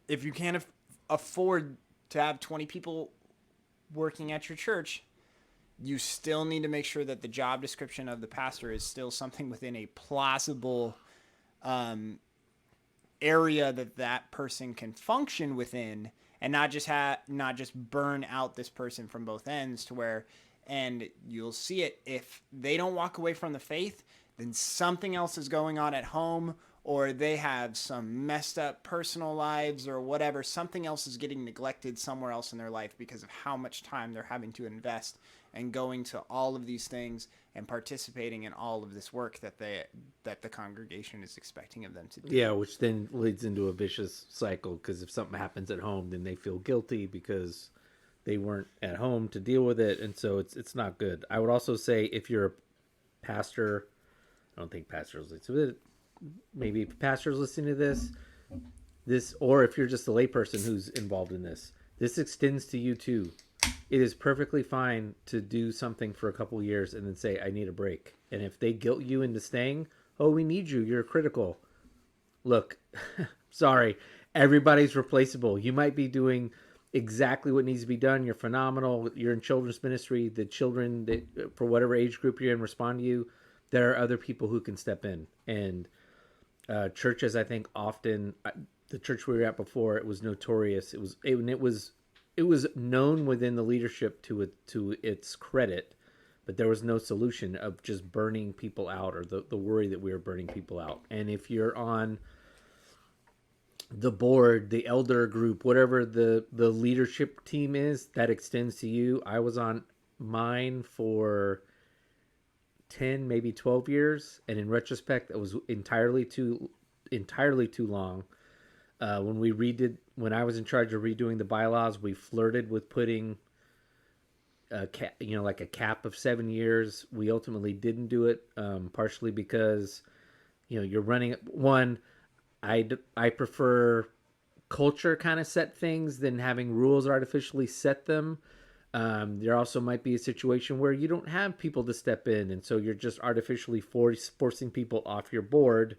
if you can't afford to have 20 people working at your church, you still need to make sure that the job description of the pastor is still something within a plausible area that person can function within, and not just burn out this person from both ends to where, and you'll see it, if they don't walk away from the faith, then something else is going on at home, or they have some messed up personal lives or whatever. Something else is getting neglected somewhere else in their life because of how much time they're having to invest and going to all of these things and participating in all of this work that the congregation is expecting of them to do. Yeah, which then leads into a vicious cycle, because if something happens at home, then they feel guilty because they weren't at home to deal with it, and so it's not good. I would also say if you're a pastor, I don't think pastors listen to it. Maybe if pastors listening to this, or if you're just a layperson who's involved in this extends to you too. It is perfectly fine to do something for a couple of years and then say, I need a break. And if they guilt you into staying, oh, we need you, you're critical. Look, sorry, everybody's replaceable. You might be doing exactly what needs to be done. You're phenomenal. You're in children's ministry. The children that, for whatever age group you're in, respond to you. There are other people who can step in. And churches, I think, often, the church we were at before, it was notorious. It was known within the leadership to its credit, but there was no solution of just burning people out, or the worry that we were burning people out. And if you're on the board, the elder group, whatever the leadership team is, that extends to you. I was on mine for 10, maybe 12 years. And in retrospect, it was entirely too long. When I was in charge of redoing the bylaws, we flirted with putting like a cap of 7 years. We ultimately didn't do it, partially because, you're running one. I prefer culture kind of set things than having rules artificially set them. There also might be a situation where you don't have people to step in, and so you're just artificially forcing people off your board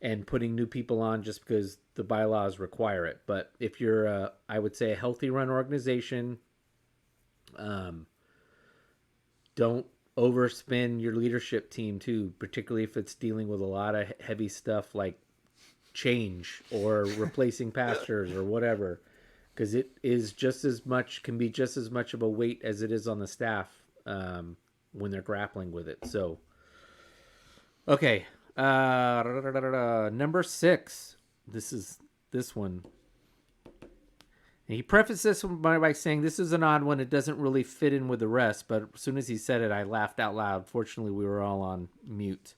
and putting new people on just because the bylaws require it. But if you're, I would say, a healthy run organization, don't overspend your leadership team too, particularly if it's dealing with a lot of heavy stuff like change or replacing pastors or whatever, because it is can be just as much of a weight as it is on the staff when they're grappling with it. So, okay. Number 6. This one. And he prefaced this one by saying, this is an odd one. It doesn't really fit in with the rest. But as soon as he said it, I laughed out loud. Fortunately, we were all on mute.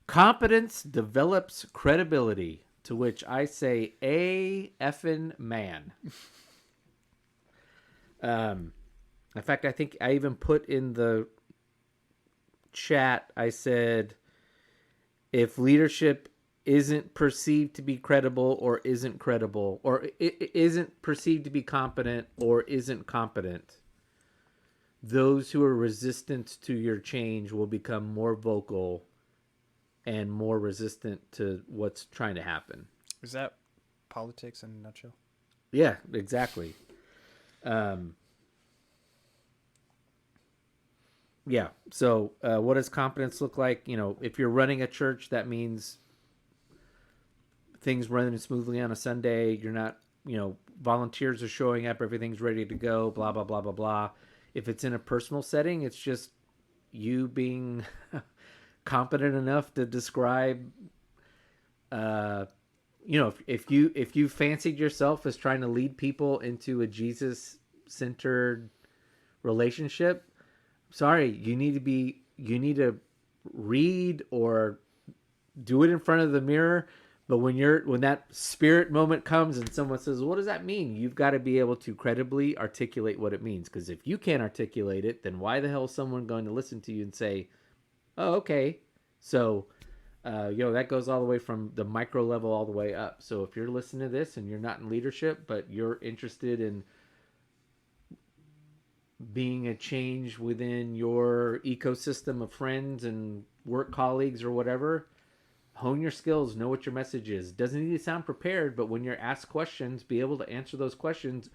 Competence develops credibility, to which I say, a effing man. In fact, I think I even put in the chat, I said, if leadership isn't perceived to be credible or isn't credible, or it isn't perceived to be competent or isn't competent, those who are resistant to your change will become more vocal and more resistant to what's trying to happen. Is that politics in a nutshell? Yeah, exactly. Yeah. So what does competence look like? If you're running a church, that means things running smoothly on a Sunday. You're not, volunteers are showing up. Everything's ready to go, blah, blah, blah, blah, blah. If it's in a personal setting, it's just you being competent enough to describe, if you fancied yourself as trying to lead people into a Jesus-centered relationship, sorry, you need to read or do it in front of the mirror. But when that spirit moment comes and someone says, what does that mean? You've got to be able to credibly articulate what it means. Because if you can't articulate it, then why the hell is someone going to listen to you and say, oh, okay. So, that goes all the way from the micro level all the way up. So if you're listening to this and you're not in leadership, but you're interested in being a change within your ecosystem of friends and work colleagues or whatever, hone your skills, know what your message is. Doesn't need to sound prepared, but when you're asked questions, be able to answer those questions.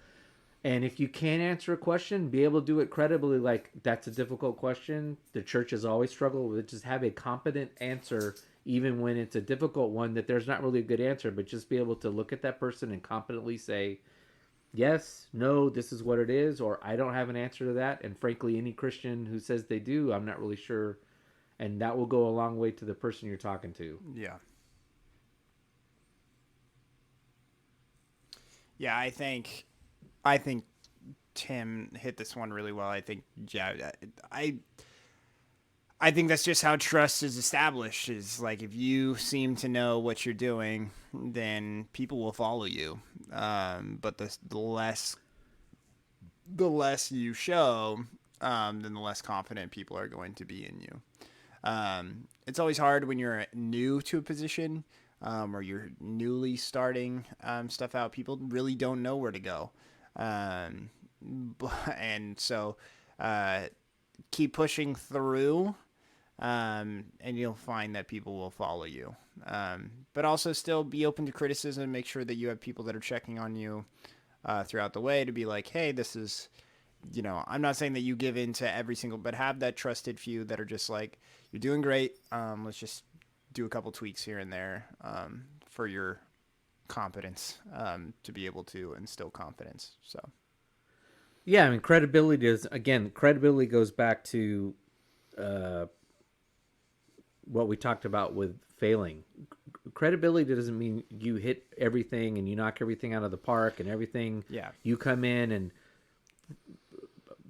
And if you can't answer a question, be able to do it credibly. Like, that's a difficult question. The church has always struggled with it. Just have a competent answer, even when it's a difficult one that there's not really a good answer, but just be able to look at that person and competently say, yes, no, this is what it is, or I don't have an answer to that. And frankly, any Christian who says they do, I'm not really sure. And that will go a long way to the person you're talking to. Yeah. Yeah, I think Tim hit this one really well. I think, yeah, I think that's just how trust is established. Is like, if you seem to know what you're doing, then people will follow you. But the less you show, then the less confident people are going to be in you. It's always hard when you're new to a position, or you're newly starting stuff out. People really don't know where to go. And so keep pushing through, and you'll find that people will follow you. But also still be open to criticism. Make sure that you have people that are checking on you throughout the way to be like, hey, this is, I'm not saying that you give in to every single, but have that trusted few that are just like, you're doing great. Let's just do a couple tweaks here and there for your competence, to be able to instill confidence. So, yeah, I mean, credibility goes back to what we talked about with failing. Credibility doesn't mean you hit everything and you knock everything out of the park and everything. Yeah. You come in and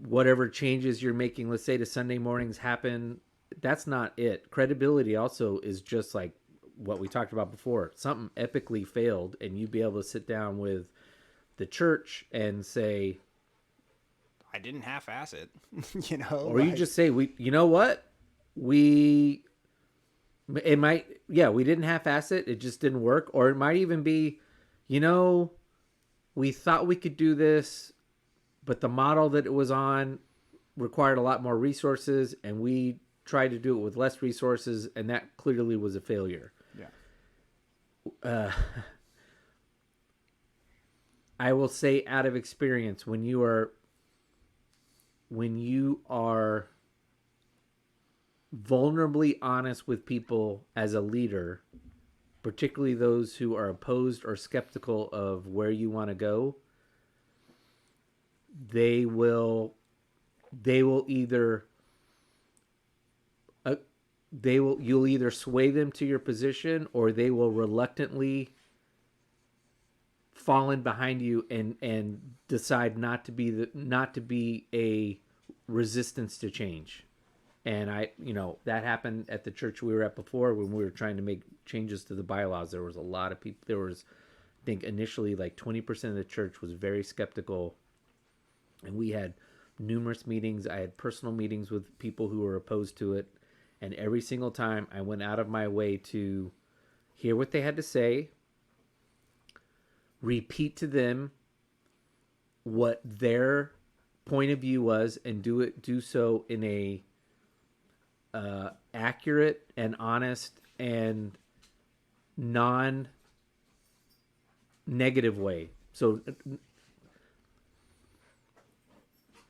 whatever changes you're making, let's say to Sunday mornings, happen. That's not it. Credibility also is just like what we talked about before. Something epically failed, and you'd be able to sit down with the church and say, I didn't half-ass it, or you just say, we didn't half-ass it. It just didn't work. Or it might even be, we thought we could do this, but the model that it was on required a lot more resources, and we tried to do it with less resources, and that clearly was a failure. Yeah. I will say, out of experience, when you are vulnerably honest with people as a leader, particularly those who are opposed or skeptical of where you want to go, you'll either sway them to your position, or they will reluctantly fall in behind you and decide not to be a resistance to change. And that happened at the church we were at before when we were trying to make changes to the bylaws. There was a lot of people. There was, I think, initially like 20% of the church was very skeptical, and we had numerous meetings. I had personal meetings with people who were opposed to it. And every single time I went out of my way to hear what they had to say, repeat to them what their point of view was, and do so in a accurate and honest and non-negative way. So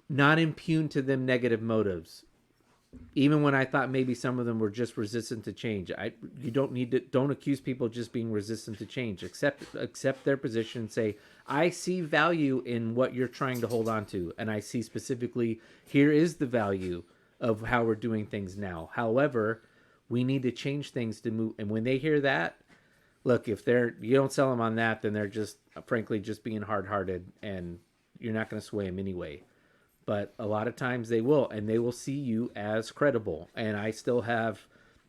not impugn to them negative motives. Even when I thought maybe some of them were just resistant to change, don't accuse people of just being resistant to change. Accept their position and say, I see value in what you're trying to hold on to, and I see specifically, here is the value of how we're doing things now. However, we need to change things to move. And when they hear that, look, if you don't sell them on that, then they're just, frankly, just being hard-hearted, and you're not going to sway them anyway. But a lot of times they will, and they will see you as credible. And I still have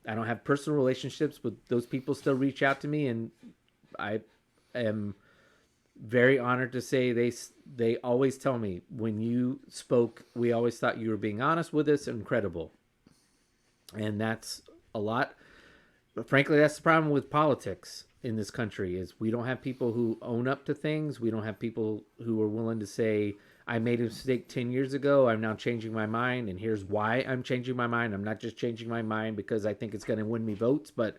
I don't have personal relationships, but those people still reach out to me, and I am very honored to say they always tell me, when you spoke, we always thought you were being honest with us and credible. And that's a lot. But frankly, that's the problem with politics in this country, is we don't have people who own up to things. We don't have people who are willing to say, I made a mistake 10 years ago. I'm now changing my mind, and here's why I'm changing my mind. I'm not just changing my mind because I think it's going to win me votes, but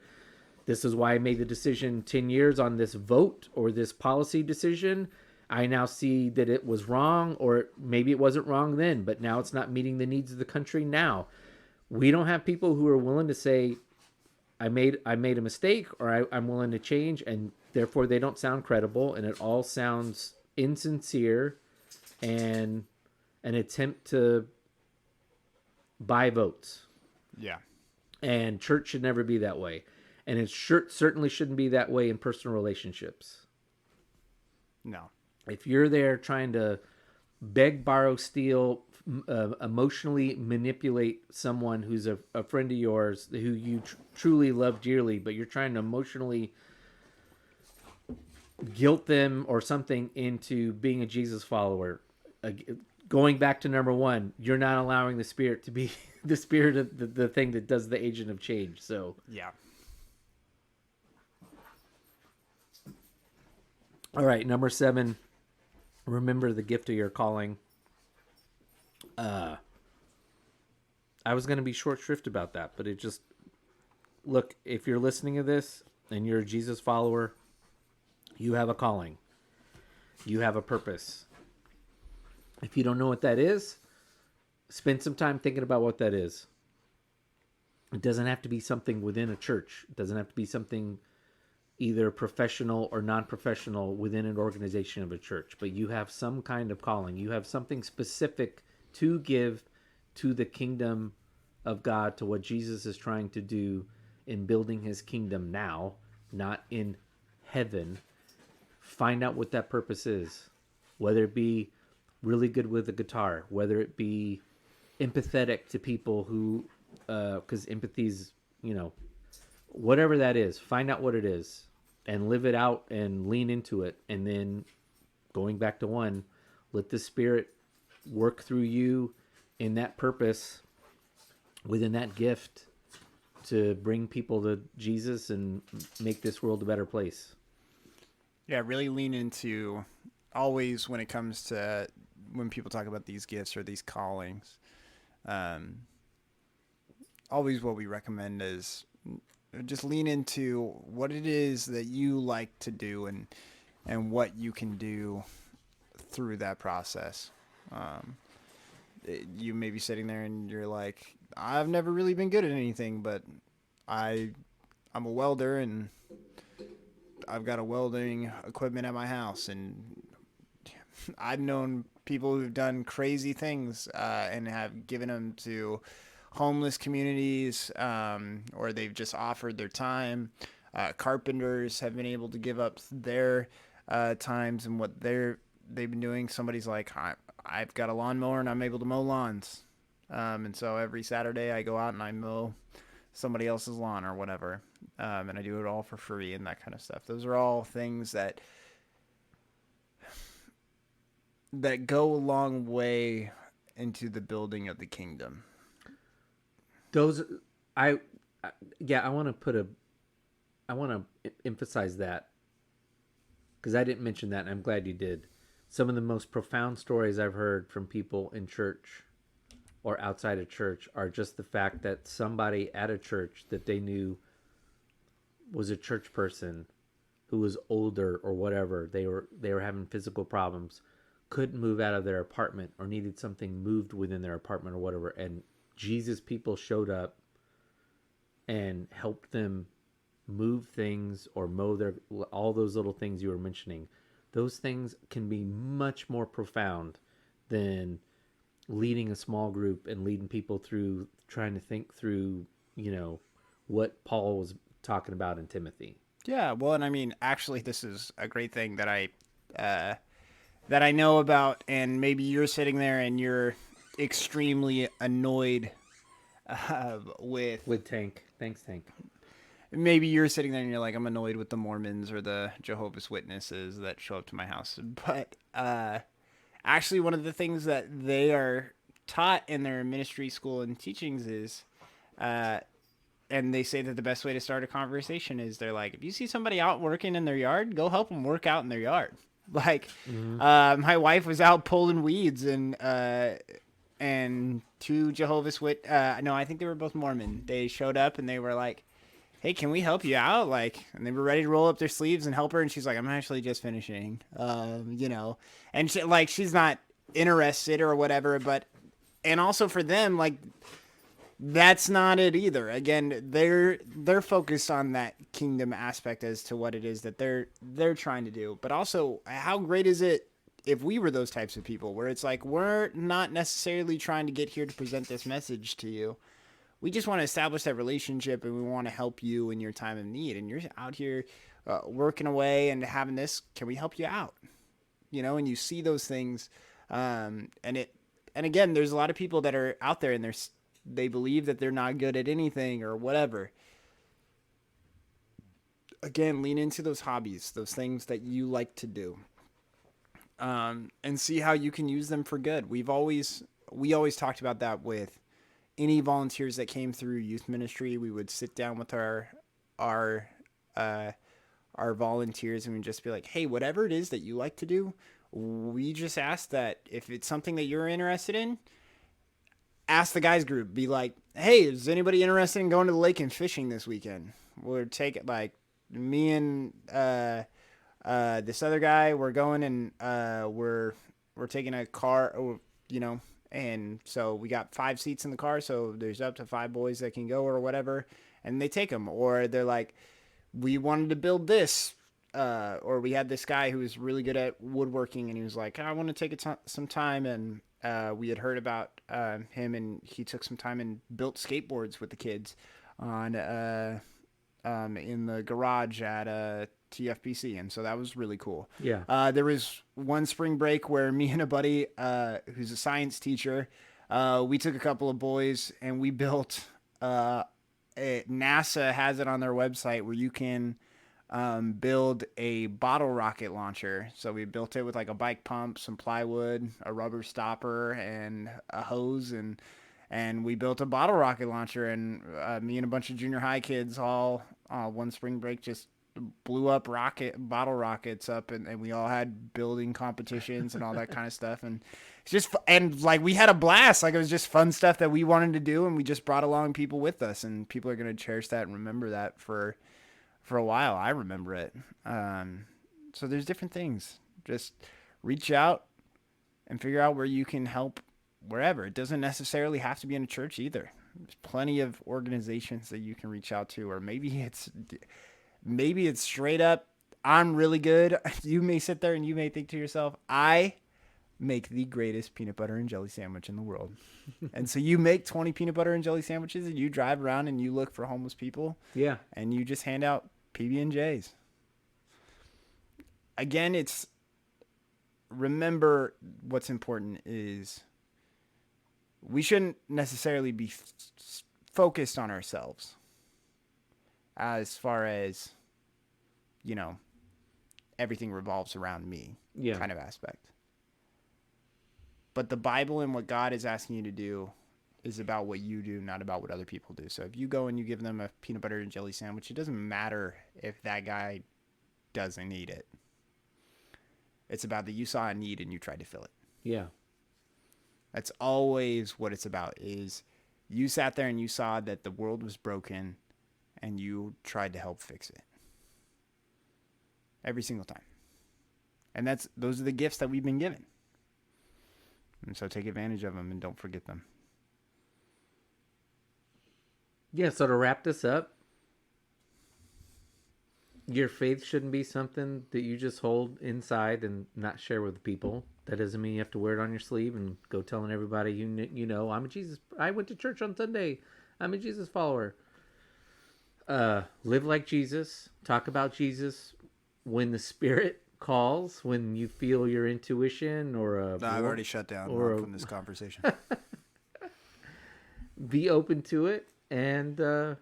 this is why I made the decision 10 years on this vote or this policy decision. I now see that it was wrong, or maybe it wasn't wrong then, but now it's not meeting the needs of the country now. We don't have people who are willing to say, I made a mistake, or I'm willing to change, and therefore they don't sound credible, and it all sounds insincere and an attempt to buy votes. Yeah. And church should never be that way. And it certainly shouldn't be that way in personal relationships. No. If you're there trying to beg, borrow, steal, emotionally manipulate someone who's a friend of yours, who you truly love dearly, but you're trying to emotionally guilt them or something into being a Jesus follower, going back to number one, you're not allowing the Spirit to be the Spirit of the thing that does the agent of change. So Yeah. all right, number 7, remember the gift of your calling. I was going to be short shrift about that, but it just, look, if you're listening to this and you're a Jesus follower, you have a calling. You have a purpose. If you don't know what that is, spend some time thinking about what that is. It doesn't have to be something within a church. It doesn't have to be something either professional or non-professional within an organization of a church, but you have some kind of calling. You have something specific to give to the kingdom of God, to what Jesus is trying to do in building his kingdom now, not in heaven. Find out what that purpose is, whether it be really good with the guitar, whether it be empathetic to people who, because empathy is, whatever that is, find out what it is and live it out and lean into it. And then going back to 1, let the Spirit work through you in that purpose, within that gift, to bring people to Jesus and make this world a better place. Yeah, really lean into, always when it comes to, when people talk about these gifts or these callings, always what we recommend is just lean into what it is that you like to do and what you can do through that process. You may be sitting there and you're like, I've never really been good at anything, but I'm a welder and I've got a welding equipment at my house, and I've known people who've done crazy things and have given them to homeless communities, or they've just offered their time. Carpenters have been able to give up their times and what they've been doing. Somebody's like, I've got a lawnmower and I'm able to mow lawns. And so every Saturday I go out and I mow somebody else's lawn or whatever. And I do it all for free and that kind of stuff. Those are all things that go a long way into the building of the kingdom. I want to emphasize that, because I didn't mention that, and I'm glad you did. Some of the most profound stories I've heard from people in church or outside of church are just the fact that somebody at a church that they knew was a church person who was older or whatever, they were having physical problems, couldn't move out of their apartment or needed something moved within their apartment or whatever, and Jesus people showed up and helped them move things or mow all those little things you were mentioning. Those things can be much more profound than leading a small group and leading people through trying to think through, what Paul was talking about in Timothy. Yeah, well, and I mean, actually, this is a great thing that I know about, and maybe you're sitting there and you're extremely annoyed with Tank. Thanks, Tank. maybe you're sitting there and you're like, I'm annoyed with the Mormons or the Jehovah's Witnesses that show up to my house. But actually, one of the things that they are taught in their ministry school and teachings is, and they say that the best way to start a conversation is they're like, if you see somebody out working in their yard, go help them work out in their yard. Like, my wife was out pulling weeds and two Jehovah's no, I think they were both Mormon. They showed up and they were like, hey, can we help you out? Like, and they were ready to roll up their sleeves and help her. And she's like, I'm actually just finishing, and she, like, she's not interested or whatever, but, and also for them, like, that's not it either. Again, they're focused on that kingdom aspect as to what it is that they're trying to do. But also, how great is it if we were those types of people where it's like, we're not necessarily trying to get here to present this message to you. We just want to establish that relationship, and we want to help you in your time of need. And you're out here working away and having this, can we help you out? And you see those things. And again, there's a lot of people that are out there and they believe that they're not good at anything or whatever. Again, lean into those hobbies, those things that you like to do, and see how you can use them for good. We always talked about that with any volunteers that came through youth ministry. We would sit down with our volunteers and we'd just be like, hey, whatever it is that you like to do, we just ask that if it's something that you're interested in, ask the guys group, be like, hey, is anybody interested in going to the lake and fishing this weekend? We'll take it, like, me and this other guy, we're going, and we're taking a car, and so we got 5 seats in the car, so there's up to 5 boys that can go or whatever, and they take them. Or they're like, we wanted to build this, or we had this guy who was really good at woodworking, and he was like, I want to take some time, and we had heard about him, and he took some time and built skateboards with the kids on in the garage at TFPC, and so that was really cool. Yeah. There was one spring break where me and a buddy who's a science teacher, we took a couple of boys and we built NASA has it on their website where you can build a bottle rocket launcher. So we built it with like a bike pump, some plywood, a rubber stopper, and a hose, and we built a bottle rocket launcher. And me and a bunch of junior high kids all one spring break just blew up bottle rockets up, and we all had building competitions and all that kind of stuff. And it's just and like we had a blast. Like, it was just fun stuff that we wanted to do, and we just brought along people with us, and people are going to cherish that and remember that for a while. I remember it. So there's different things. Just reach out and figure out where you can help wherever. It doesn't necessarily have to be in a church either. There's plenty of organizations that you can reach out to, or maybe it's straight up, I'm really good. You may sit there and you may think to yourself, I make the greatest peanut butter and jelly sandwich in the world. And so you make 20 peanut butter and jelly sandwiches, and you drive around and you look for homeless people. Yeah. And you just hand out PB&Js. Again, remember what's important is we shouldn't necessarily be focused on ourselves as far as, everything revolves around me kind of aspect. But the Bible and what God is asking you to do is about what you do, not about what other people do. So if you go and you give them a peanut butter and jelly sandwich, it doesn't matter if that guy doesn't eat it. It's about that you saw a need and you tried to fill it. Yeah. That's always what it's about, is you sat there and you saw that the world was broken and you tried to help fix it. Every single time. And those are the gifts that we've been given. And so take advantage of them and don't forget them. Yeah, so to wrap this up, your faith shouldn't be something that you just hold inside and not share with people. That doesn't mean you have to wear it on your sleeve and go telling everybody I went to church on Sunday. I'm a Jesus follower. Live like Jesus. Talk about Jesus when the Spirit calls, when you feel your intuition or I've already shut down from this conversation. be open to it and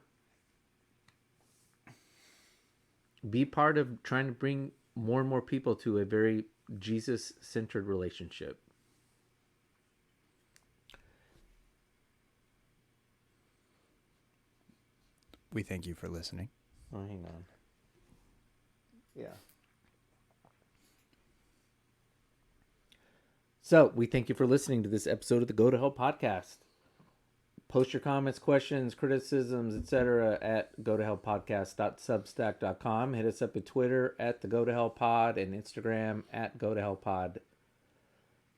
be part of trying to bring more and more people to a very Jesus-centered relationship. We thank you for listening. Oh, hang on. Yeah. So, we thank you for listening to this episode of the Go to Hell podcast. Post your comments, questions, criticisms, etc. at gotohellpodcast.substack.com. Hit us up at Twitter at the Go to Hell Pod and Instagram at Go to Hell Pod.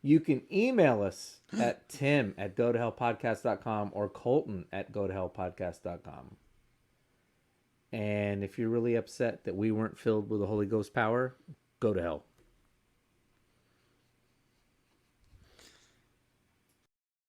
You can email us at tim@gotohellpodcast.com or Colton @gotohellpodcast.com. And if you're really upset that we weren't filled with the Holy Ghost power, go to hell.